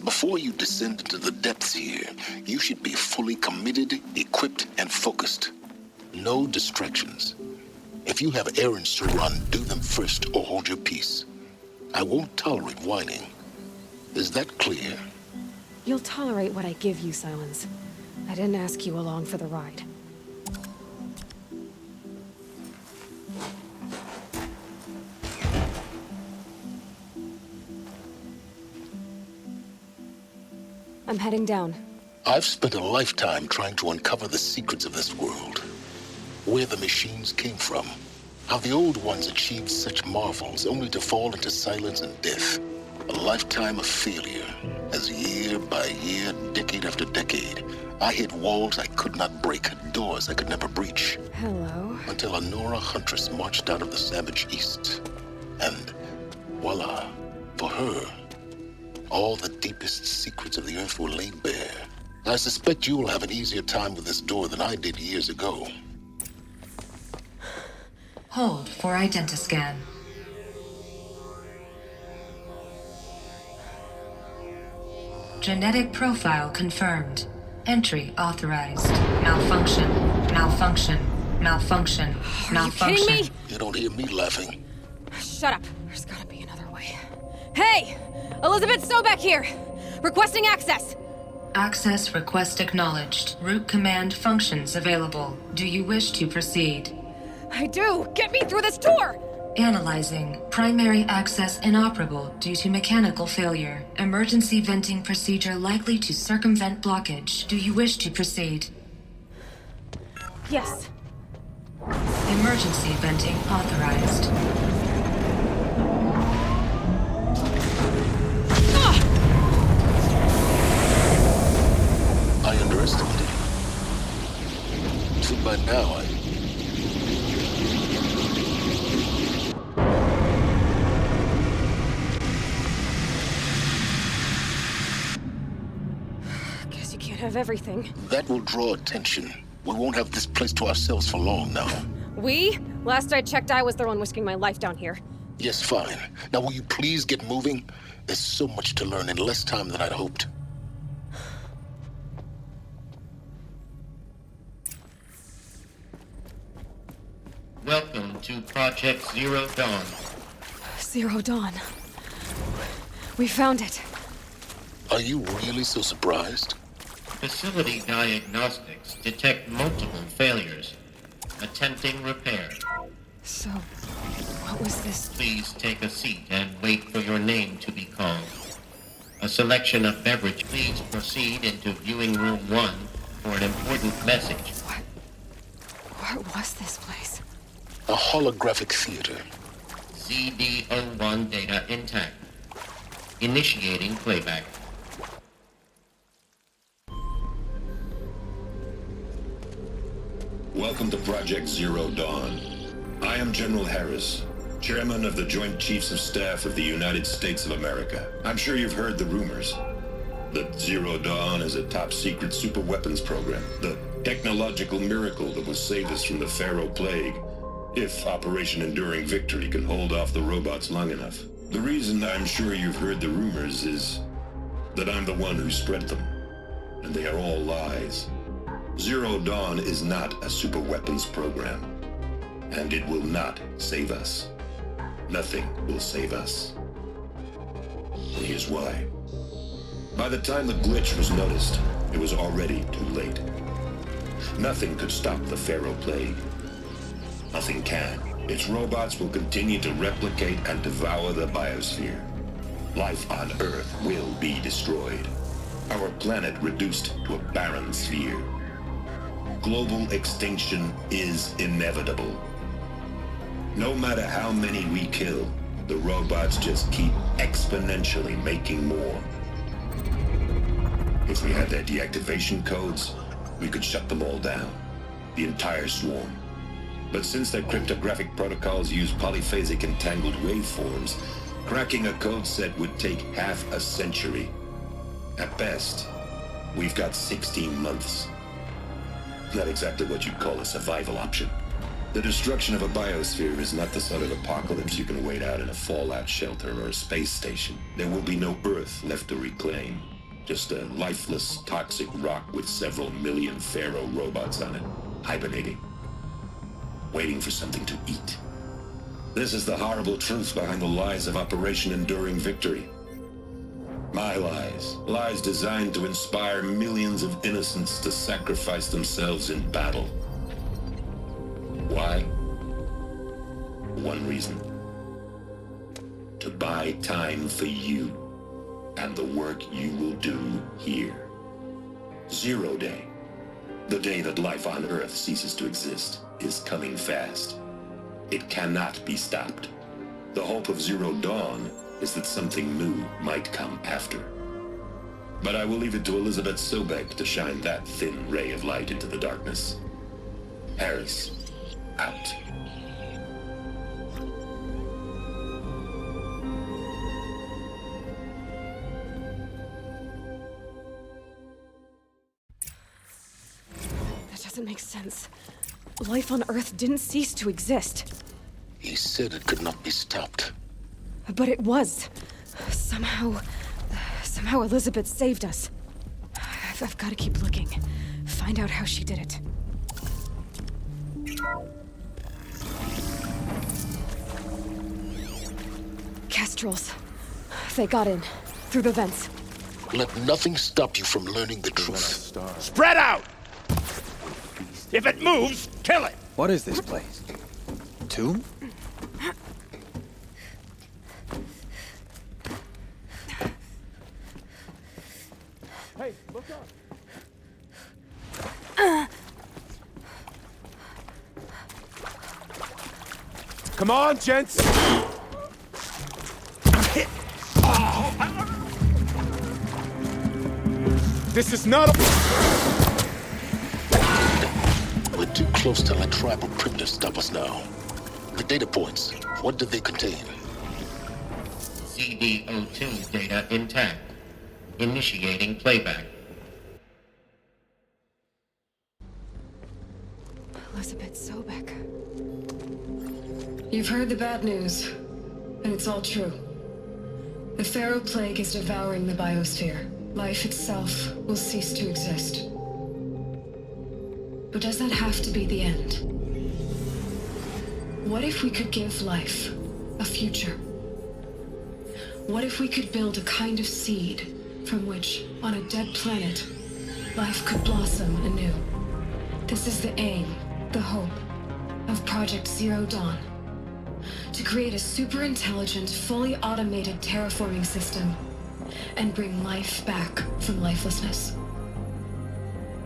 Before you descend into the depths here, you should be fully committed, equipped, and focused. No distractions. If you have errands to run, do them first or hold your peace. I won't tolerate whining. Is that clear? You'll tolerate what I give you, Silence. I didn't ask you along for the ride. I'm heading down. I've spent a lifetime trying to uncover the secrets of this world. Where the machines came from. How the old ones achieved such marvels only to fall into silence and death. A lifetime of failure, as year by year, decade after decade, I hit walls I could not break, doors I could never breach. Hello? Until a Nora huntress marched out of the savage east. And voila, for her, all the deepest secrets of the earth were laid bare. I suspect you will have an easier time with this door than I did years ago. Hold for identiscan. Genetic profile confirmed. Entry authorized. Malfunction. Malfunction. Malfunction. Malfunction. Are you kidding me? You don't hear me laughing. Shut up. There's gotta be another way. Hey! Elizabeth Sobek here! Requesting access! Access request acknowledged. Root command functions available. Do you wish to proceed? I do! Get me through this door! Analyzing. Primary access inoperable due to mechanical failure. Emergency venting procedure likely to circumvent blockage. Do you wish to proceed? Yes. Emergency venting authorized. I underestimated you. So by now, Guess you can't have everything. That will draw attention. We won't have this place to ourselves for long now. We? Last I checked, I was the one risking my life down here. Yes, fine. Now will you please get moving? There's so much to learn in less time than I'd hoped. Welcome to Project Zero Dawn. Zero Dawn. We found it. Are you really so surprised? Facility diagnostics detect multiple failures. Attempting repair. So, what was this? Please take a seat and wait for your name to be called. A selection of beverage. Please proceed into viewing room 1 for an important message. What was this place? A holographic theater. ZD-01 data intact. Initiating playback. Welcome to Project Zero Dawn. I am General Harris, Chairman of the Joint Chiefs of Staff of the United States of America. I'm sure you've heard the rumors. That Zero Dawn is a top-secret superweapons program. The technological miracle that will save us from the Pharaoh Plague, if Operation Enduring Victory can hold off the robots long enough. The reason I'm sure you've heard the rumors is that I'm the one who spread them. And they are all lies. Zero Dawn is not a superweapons program. And it will not save us. Nothing will save us. And here's why. By the time the glitch was noticed, it was already too late. Nothing could stop the Pharaoh Plague. Nothing can. Its robots will continue to replicate and devour the biosphere. Life on Earth will be destroyed. Our planet reduced to a barren sphere. Global extinction is inevitable. No matter how many we kill, the robots just keep exponentially making more. If we had their deactivation codes, we could shut them all down. The entire swarm. But since their cryptographic protocols use polyphasic entangled waveforms, cracking a code set would take half a century. At best, we've got 16 months. Not exactly what you'd call a survival option. The destruction of a biosphere is not the sort of apocalypse you can wait out in a fallout shelter or a space station. There will be no Earth left to reclaim. Just a lifeless, toxic rock with several million Pharaoh robots on it, hibernating, waiting for something to eat. This is the horrible truth behind the lies of Operation Enduring Victory. My lies. Lies designed to inspire millions of innocents to sacrifice themselves in battle. Why? One reason. To buy time for you and the work you will do here. Zero Day. The day that life on Earth ceases to exist is coming fast. It cannot be stopped. The hope of Zero Dawn is that something new might come after. But I will leave it to Elizabeth Sobek to shine that thin ray of light into the darkness. Harris, out. That doesn't make sense. Life on Earth didn't cease to exist. He said it could not be stopped. But it was. Somehow Elizabeth saved us. I've got to keep looking. Find out how she did it. Kestrels. They got in. Through the vents. Let nothing stop you from learning the truth. Spread out! If it moves, kill it! What is this place? Tomb? Hey, look up! Come on, gents! This is not a... We're too close to let tribal primitives stop us now. The data points, what did they contain? CD02 data intact. Initiating playback. Elizabeth Sobek. You've heard the bad news, and it's all true. The Pharaoh Plague is devouring the biosphere. Life itself will cease to exist. But does that have to be the end? What if we could give life a future? What if we could build a kind of seed from which, on a dead planet, life could blossom anew? This is the aim, the hope, of Project Zero Dawn. To create a super-intelligent, fully automated terraforming system and bring life back from lifelessness.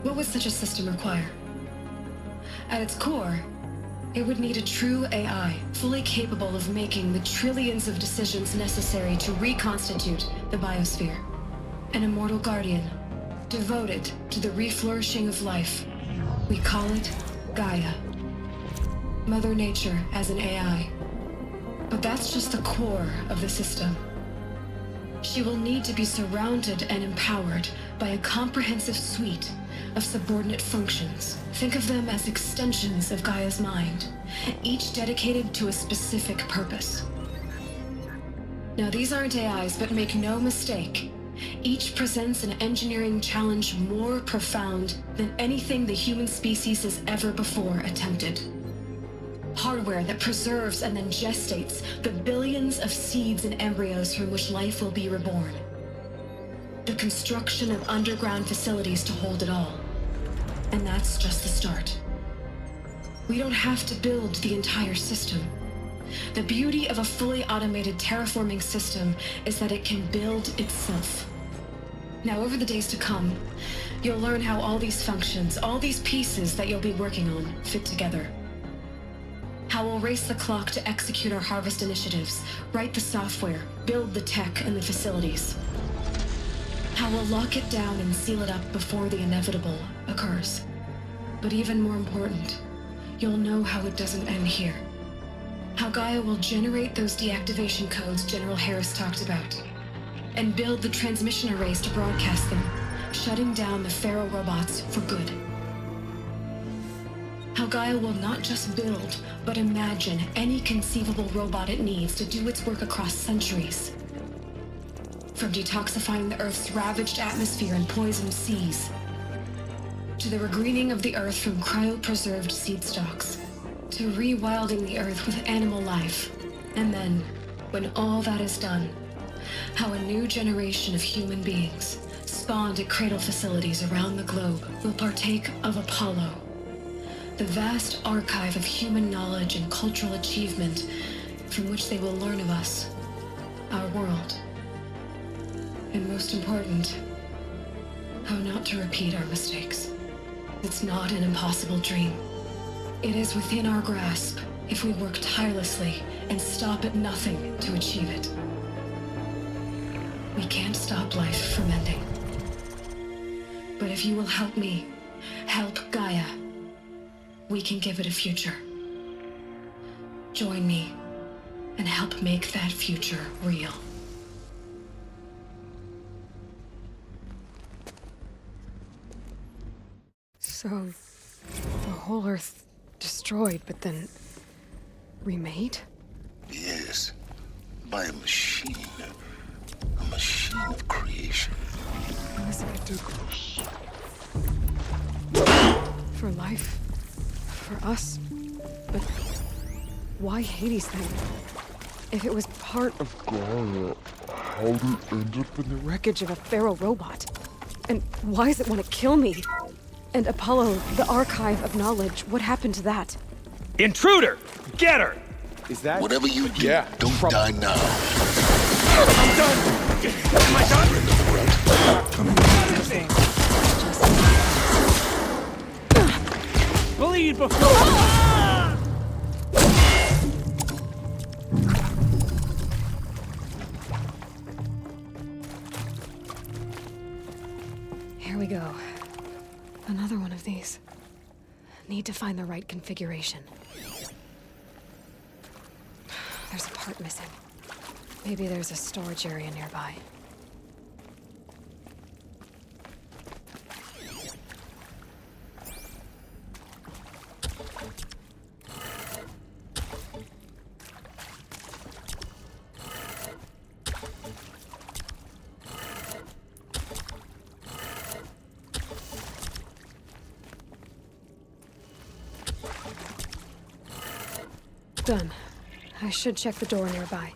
What would such a system require? At its core, it would need a true AI, fully capable of making the trillions of decisions necessary to reconstitute the biosphere. An immortal guardian, devoted to the reflourishing of life. We call it Gaia. Mother Nature as an AI. But that's just the core of the system. She will need to be surrounded and empowered by a comprehensive suite of subordinate functions. Think of them as extensions of Gaia's mind, each dedicated to a specific purpose. Now, these aren't AIs, but make no mistake, each presents an engineering challenge more profound than anything the human species has ever before attempted. Hardware that preserves and then gestates the billions of seeds and embryos from which life will be reborn. The construction of underground facilities to hold it all. And that's just the start. We don't have to build the entire system. The beauty of a fully automated terraforming system is that it can build itself. Now, over the days to come, you'll learn how all these functions, all these pieces that you'll be working on, fit together. How we'll race the clock to execute our harvest initiatives, write the software, build the tech and the facilities. How we'll lock it down and seal it up before the inevitable occurs. But even more important, you'll know how it doesn't end here. How Gaia will generate those deactivation codes General Harris talked about, and build the transmission arrays to broadcast them, shutting down the Pharaoh robots for good. How Gaia will not just build, but imagine any conceivable robot it needs to do its work across centuries. From detoxifying the Earth's ravaged atmosphere and poisoned seas, to the regreening of the Earth from cryopreserved seed stalks, to rewilding the Earth with animal life. And then, when all that is done, how a new generation of human beings, spawned at cradle facilities around the globe, will partake of Apollo, the vast archive of human knowledge and cultural achievement from which they will learn of us, our world. And most important, How not to repeat our mistakes. It's not an impossible dream. It is within our grasp if we work tirelessly and stop at nothing to achieve it. We can't stop life from ending. But if you will help me, help Gaia, we can give it a future. Join me and help make that future real. So, the whole Earth destroyed, but then remade? Yes, by a machine. A machine of creation. Elizabeth Douglas. For life. For us. But why Hades then? If it was part of Gaia, how did it end up in the wreckage of a feral robot? And why does it want to kill me? And Apollo, the archive of knowledge, what happened to that? Intruder! Get her! Is that... Whatever you do, don't die now. I'm done! Am I done? Bleed before... Here we go. Another one of these. Need to find the right configuration. There's a part missing. Maybe there's a storage area nearby. Done. I should check the door nearby.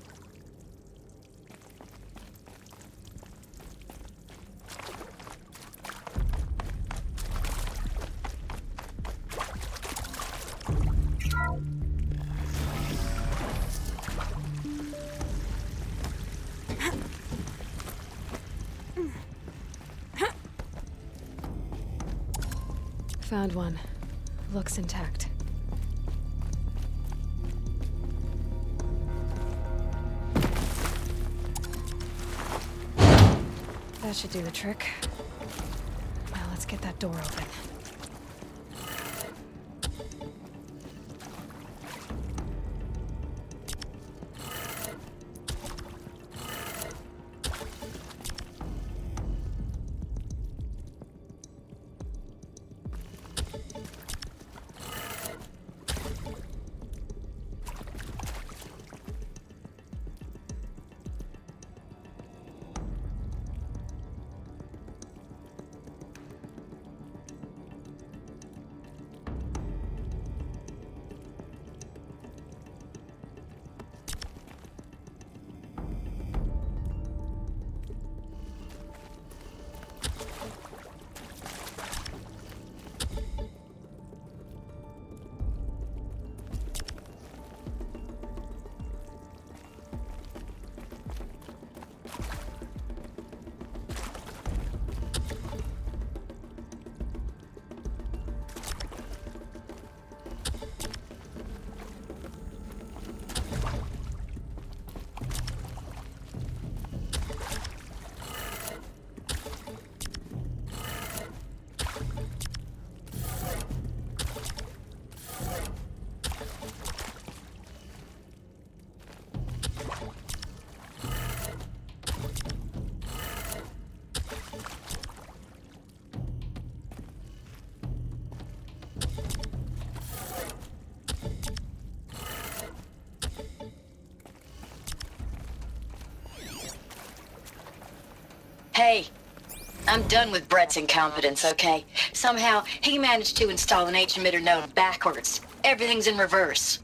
Found one. Looks intact. That should do the trick. Now let's get that door open. Hey, I'm done with Brett's incompetence, okay? Somehow, he managed to install an H-emitter node backwards. Everything's in reverse.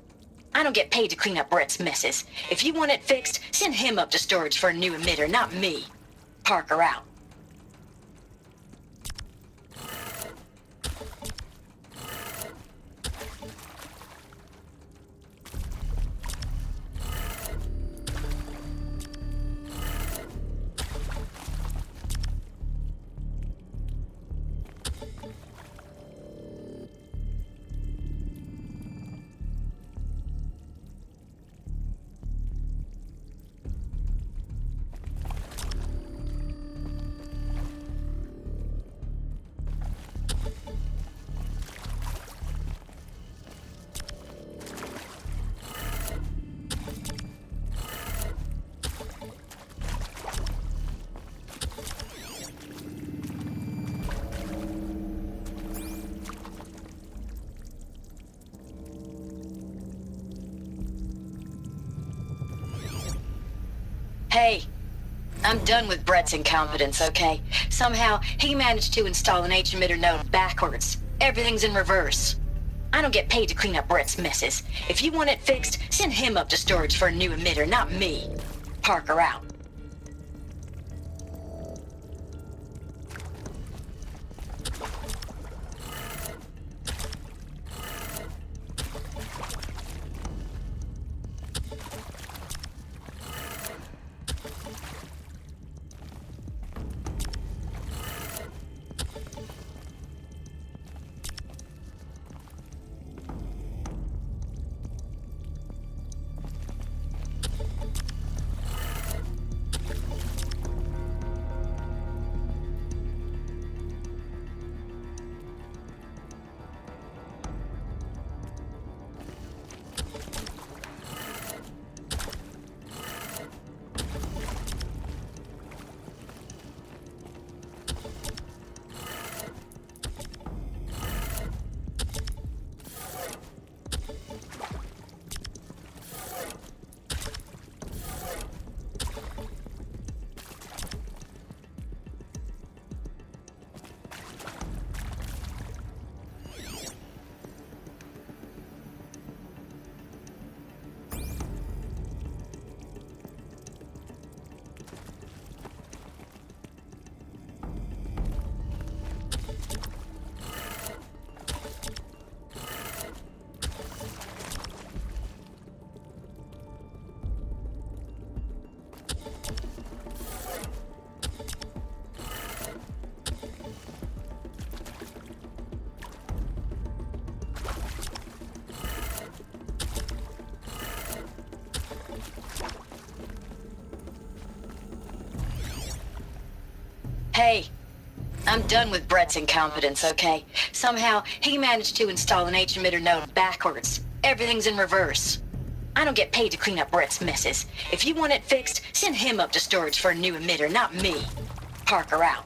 I don't get paid to clean up Brett's messes. If you want it fixed, send him up to storage for a new emitter, not me. Parker out. Hey, I'm done with Brett's incompetence, okay? Somehow, he managed to install an H-emitter node backwards. Everything's in reverse. I don't get paid to clean up Brett's messes. If you want it fixed, send him up to storage for a new emitter, not me. Parker out. Hey, I'm done with Brett's incompetence, okay? Somehow, he managed to install an H-emitter node backwards. Everything's in reverse. I don't get paid to clean up Brett's messes. If you want it fixed, send him up to storage for a new emitter, not me. Parker out.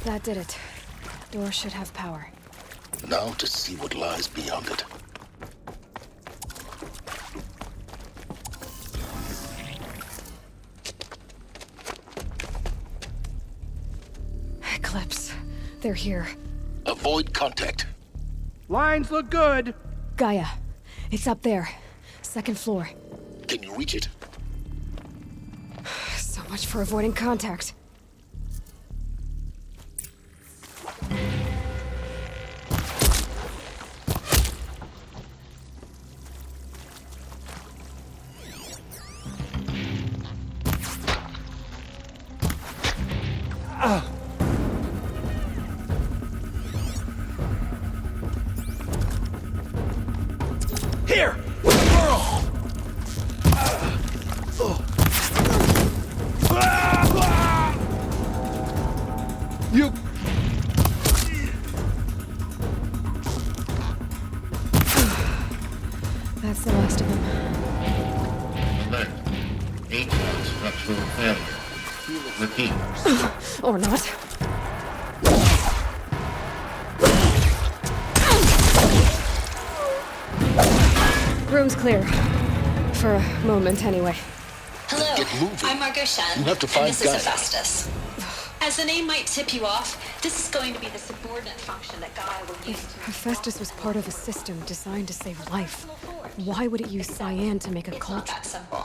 That did it. Door should have power. Now to see what lies beyond it. Eclipse. They're here. Avoid contact. Lines look good. Gaia. It's up there. Second floor. Can you reach it? So much for avoiding contact. Here! You... That's the last of them. Alert. HVAC structural failure. Repeat. Or not. Room's clear. For a moment, anyway. Hello, Get moving. I'm Margot Shen, You have to and find this Gaia. is Hephaestus. As the name might tip you off, this is going to be the subordinate function that Gaia will use to... Hephaestus was part of a system designed to save life. Why would it use cyan to make a It's not culture? that simple.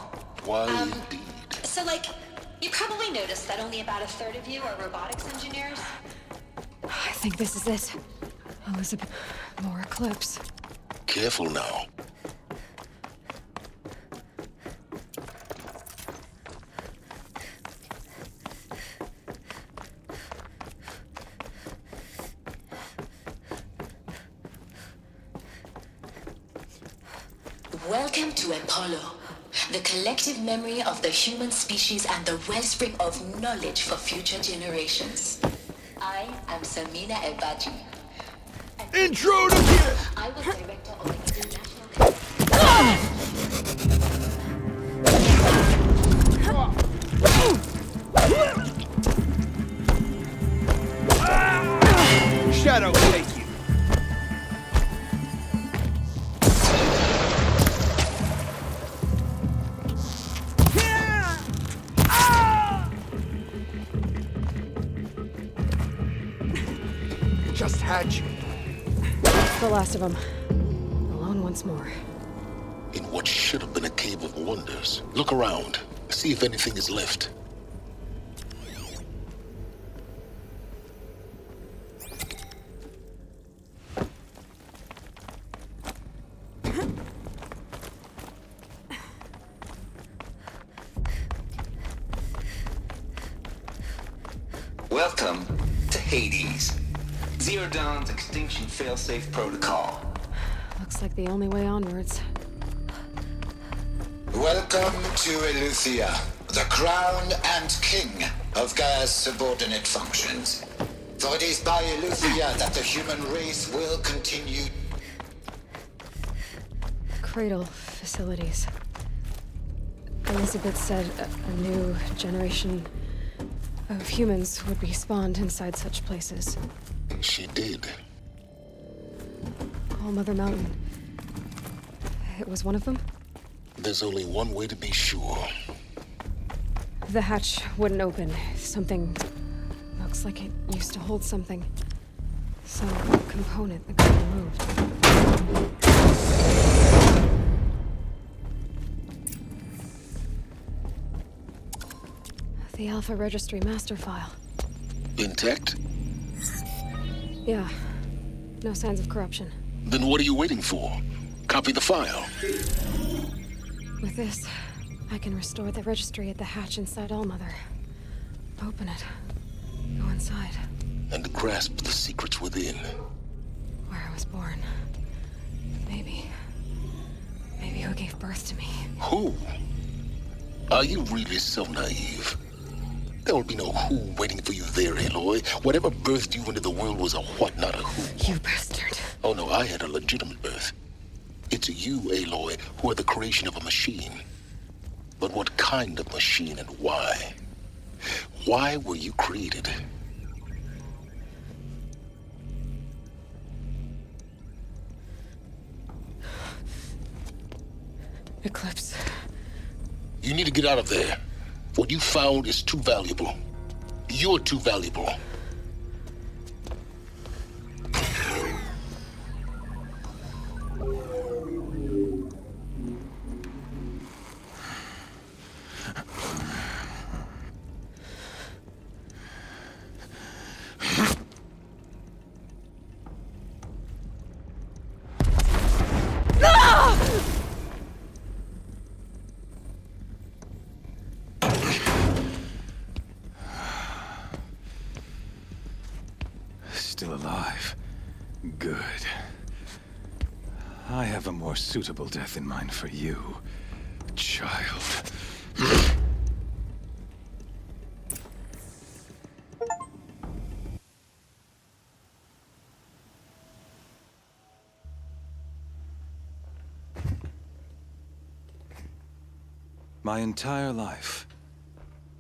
Why indeed? So, like, you probably noticed that only about a third of you are robotics engineers. I think this is it. Elizabeth, more Eclipse. Careful now. Welcome to Apollo, the collective memory of the human species and the wellspring of knowledge for future generations. I am Samina Ebaji. Intro to kid! I was director of the International... Shadow take you. Just had you. That's the last of them. Alone once more. In what should have been a cave of wonders. Look around. See if anything is left. Welcome to Hades. Zero Dawn's extinction failsafe protocol. Looks like the only way onwards. Welcome to Eleuthia, the crown and king of Gaia's subordinate functions. For it is by Eleuthia that the human race will continue. Cradle facilities. Elizabeth said a new generation of humans would be spawned inside such places. She did. All Mother Mountain. It was one of them? There's only one way to be sure. The hatch wouldn't open. Something looks like it used to hold something. Some component that got removed. The Alpha Registry master file. Intact? Yeah. No signs of corruption. Then what are you waiting for? Copy the file. With this, I can restore the registry at the hatch inside Allmother. Open it. Go inside. And grasp the secrets within. Where I was born. Maybe who gave birth to me. Who? Are you really so naive? There will be no who waiting for you there, Aloy. Whatever birthed you into the world was a what, not a who. You bastard. Oh no, I had a legitimate birth. It's you, Aloy, who are the creation of a machine. But what kind of machine and why? Why were you created? Eclipse. You need to get out of there. What you found is too valuable. You're too valuable. Still alive. Good. I have a more suitable death in mind for you, child. My entire life,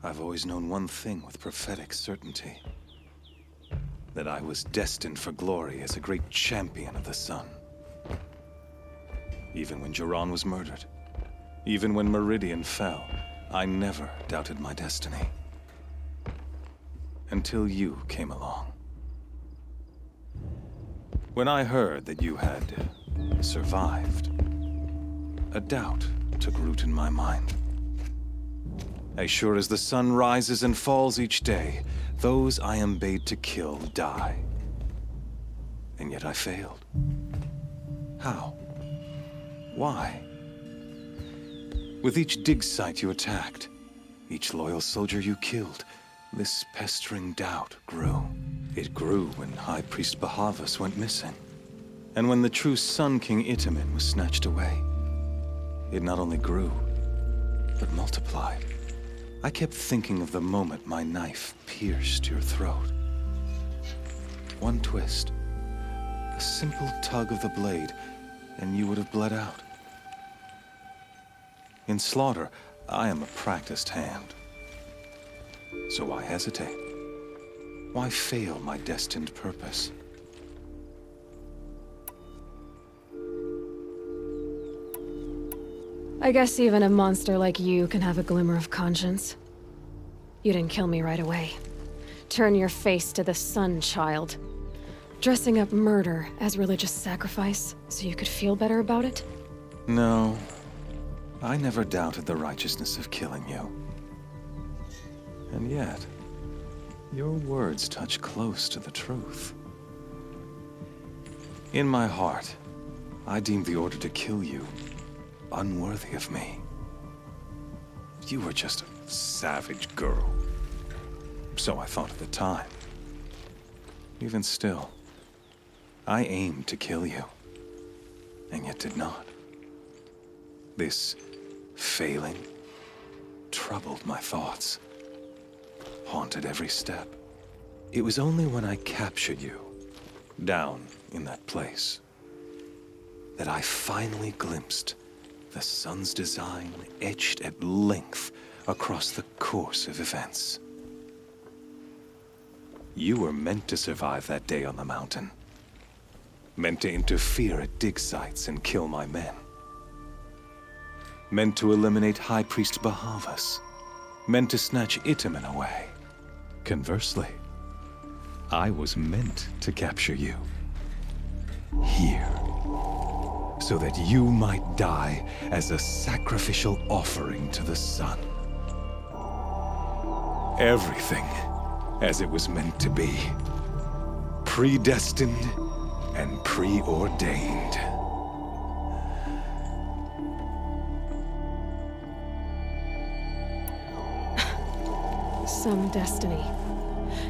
I've always known one thing with prophetic certainty. That I was destined for glory as a great champion of the sun. Even when Jiran was murdered, even when Meridian fell, I never doubted my destiny. Until you came along. When I heard that you had survived, a doubt took root in my mind. As sure as the sun rises and falls each day, those I am bade to kill die. And yet I failed. How? Why? With each dig site you attacked, each loyal soldier you killed, this pestering doubt grew. It grew when High Priest Bahavas went missing. And when the true Sun King Itamen was snatched away. It not only grew, but multiplied. I kept thinking of the moment my knife pierced your throat. One twist, a simple tug of the blade, and you would have bled out. In slaughter, I am a practiced hand. So why hesitate? Why fail my destined purpose? I guess even a monster like you can have a glimmer of conscience. You didn't kill me right away. Turn your face to the sun, child. Dressing up murder as religious sacrifice so you could feel better about it? No. I never doubted the righteousness of killing you. And yet, your words touch close to the truth. In my heart, I deemed the order to kill you unworthy of me. You were just a savage girl. So I thought at the time. Even still, I aimed to kill you, and yet did not. This failing troubled my thoughts, haunted every step. It was only when I captured you, down in that place, that I finally glimpsed the sun's design etched at length across the course of events. You were meant to survive that day on the mountain. Meant to interfere at dig sites and kill my men. Meant to eliminate High Priest Bahavas. Meant to snatch Itamen away. Conversely, I was meant to capture you. Here. So that you might die as a sacrificial offering to the sun. Everything as it was meant to be. Predestined and preordained. Some destiny.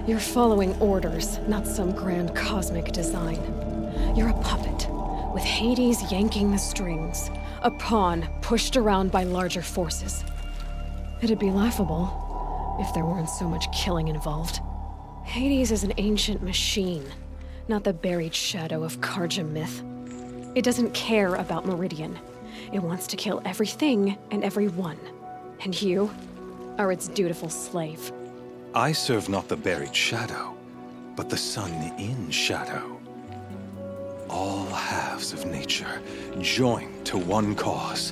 You're following orders, not some grand cosmic design. You're a puppet, with Hades yanking the strings. A pawn pushed around by larger forces. It'd be laughable if there weren't so much killing involved. Hades is an ancient machine, not the buried shadow of Karja myth. It doesn't care about Meridian. It wants to kill everything and everyone. And you are its dutiful slave. I serve not the buried shadow, but the sun in shadow. All halves of nature joined to one cause.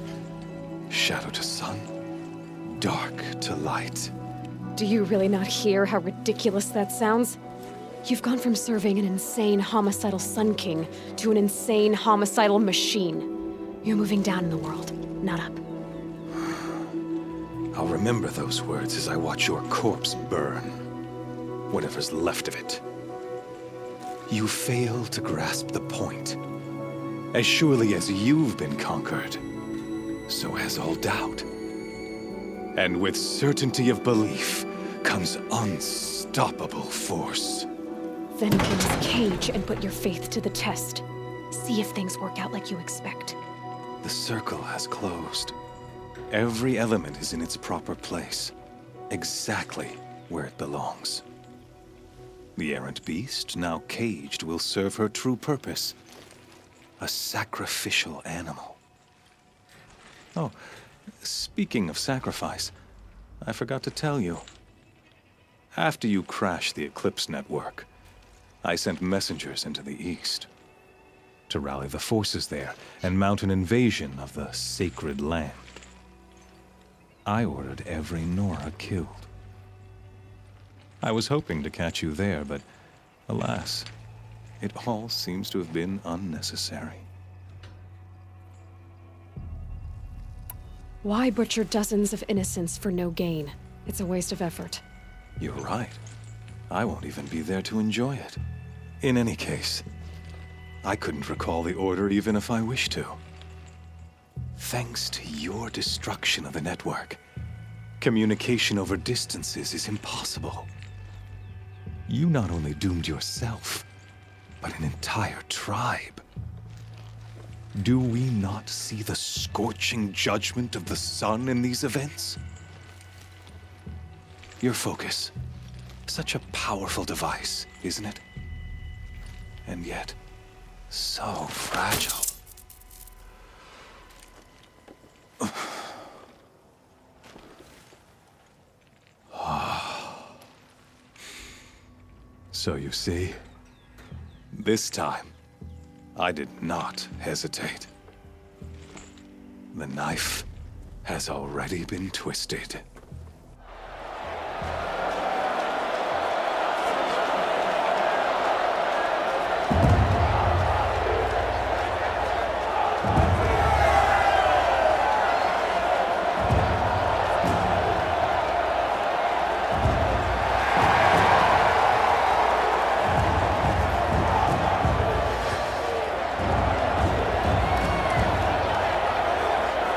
Shadow to sun, dark to light. Do you really not hear how ridiculous that sounds? You've gone from serving an insane homicidal Sun King to an insane homicidal machine. You're moving down in the world, not up. I'll remember those words as I watch your corpse burn. Whatever's left of it. You fail to grasp the point. As surely as you've been conquered, so has all doubt. And with certainty of belief comes unstoppable force. Then open this cage and put your faith to the test. See if things work out like you expect. The circle has closed. Every element is in its proper place, exactly where it belongs. The errant beast, now caged, will serve her true purpose. A sacrificial animal. Oh, speaking of sacrifice, I forgot to tell you. After you crashed the Eclipse network, I sent messengers into the east to rally the forces there and mount an invasion of the sacred land. I ordered every Nora killed. I was hoping to catch you there, but alas, it all seems to have been unnecessary. Why butcher dozens of innocents for no gain? It's a waste of effort. You're right. I won't even be there to enjoy it. In any case, I couldn't recall the order even if I wished to. Thanks to your destruction of the network, communication over distances is impossible. You not only doomed yourself, but an entire tribe. Do we not see the scorching judgment of the sun in these events? Your focus, such a powerful device, isn't it? And yet, so fragile. So you see, this time, I did not hesitate. The knife has already been twisted.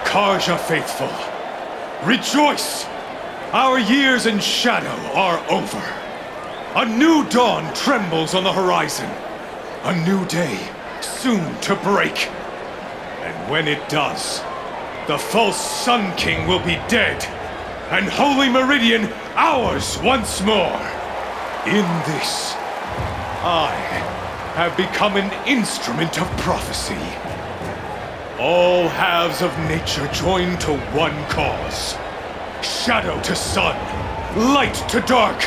Karja faithful, rejoice! Our years in shadow are over. A new dawn trembles on the horizon. A new day soon to break. And when it does, the false Sun King will be dead, and Holy Meridian ours once more. In this, I have become an instrument of prophecy. All halves of nature join to one cause. Shadow to sun, light to dark,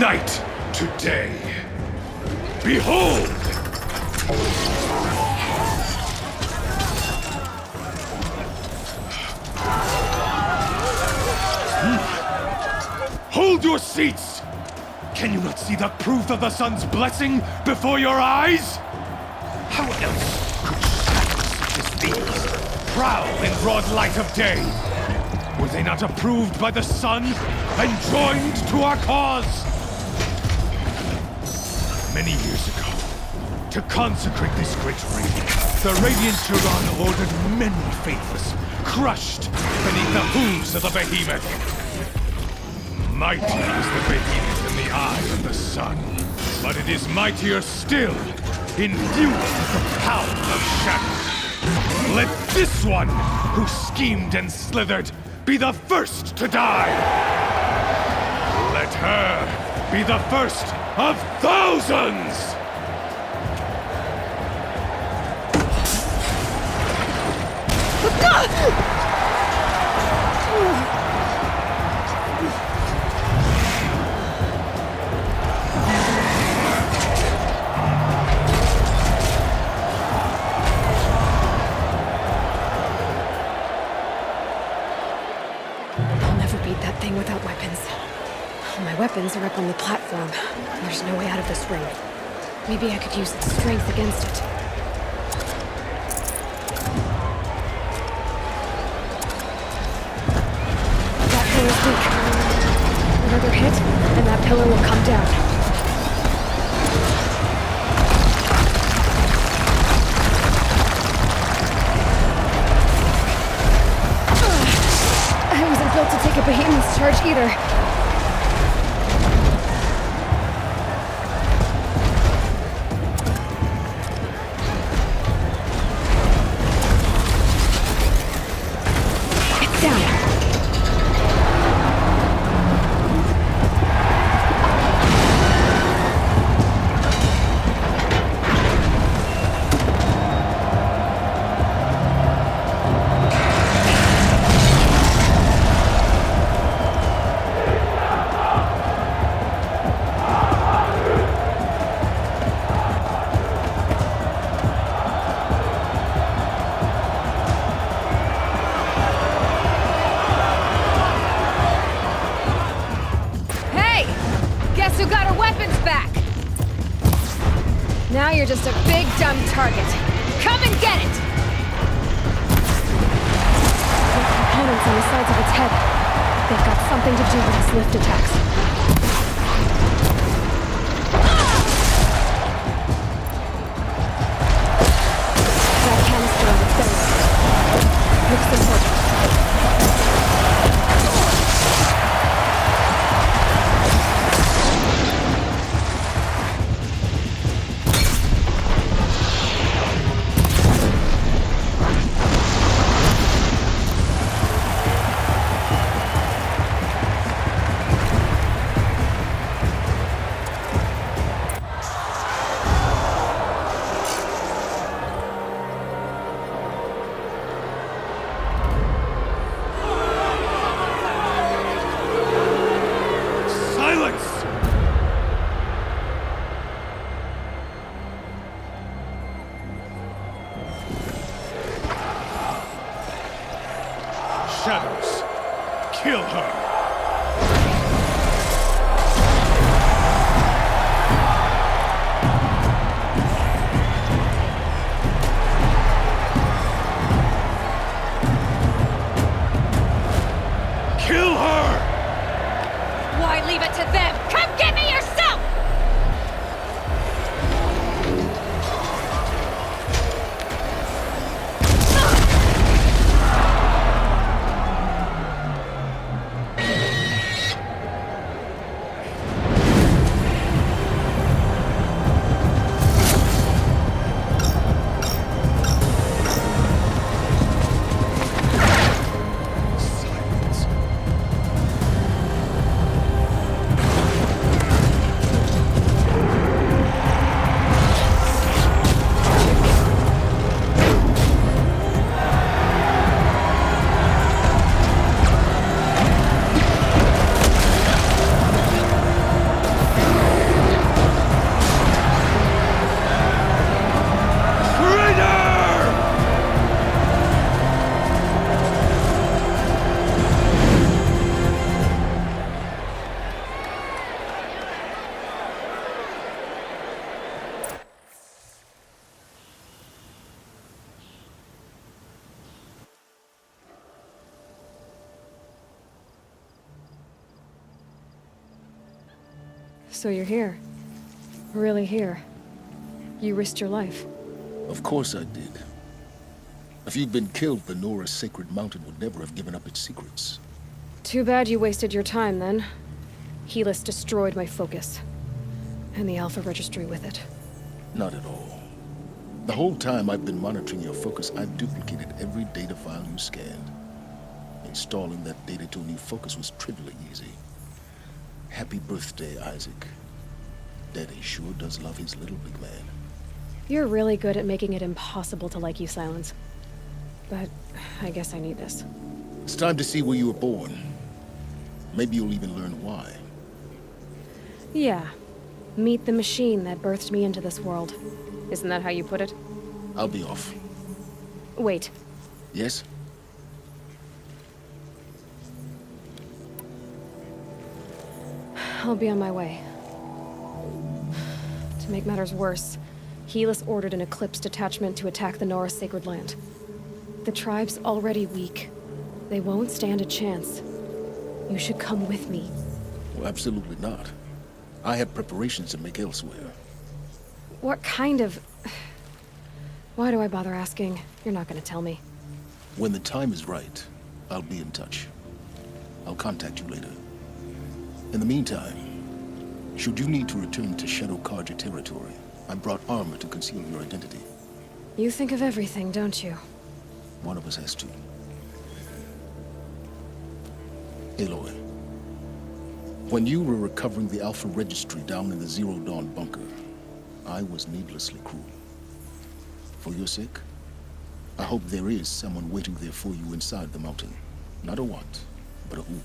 night to day. Behold! Hold your seats! Can you not see the proof of the sun's blessing before your eyes? How else these prowl in broad light of day? Were they not approved by the sun and joined to our cause? Many years ago, to consecrate this great raid, the Radiant Turan ordered many faithless, crushed beneath the hooves of the behemoth. Mighty is the behemoth in the eye of the sun, but it is mightier still, infused with the power of shadow. Let this one, who schemed and slithered, be the first to die! Let her be the first of thousands! beat that thing without weapons. My weapons are up on the platform. There's no way out of this ring. Maybe I could use its strength against it. That pillar's weak. Another hit, and that pillar will come down. I wasn't built to take a behemoth's charge either. Now you're just a big, dumb target. Come and get it! There are components on the sides of its head. They've got something to do with its lift attacks. That canister on its belly. Looks important. Shadows. Kill her. Kill her! Why leave it to them? Come get me yourself! So you're here. Really here. You risked your life. Of course I did. If you'd been killed, the Nora's sacred mountain would never have given up its secrets. Too bad you wasted your time, then. Helis destroyed my focus. And the Alpha Registry with it. Not at all. The whole time I've been monitoring your focus, I've duplicated every data file you scanned. Installing that data to a new focus was trivially easy. Happy birthday, Isaac. Daddy sure does love his little big man. You're really good at making it impossible to like you, Silence. But I guess I need this. It's time to see where you were born. Maybe you'll even learn why. Yeah. Meet the machine that birthed me into this world. Isn't that how you put it? I'll be off. Wait. Yes? I'll be on my way. To make matters worse, Helis ordered an Eclipse detachment to attack the Nora Sacred Land. The tribe's already weak. They won't stand a chance. You should come with me. Well, absolutely not. I have preparations to make elsewhere. What kind of... Why do I bother asking? You're not gonna tell me. When the time is right, I'll be in touch. I'll contact you later. In the meantime, should you need to return to Shadow Karja territory, I brought armor to conceal your identity. You think of everything, don't you? One of us has to. Aloy, when you were recovering the Alpha Registry down in the Zero Dawn bunker, I was needlessly cruel. For your sake, I hope there is someone waiting there for you inside the mountain. Not a what, but a who.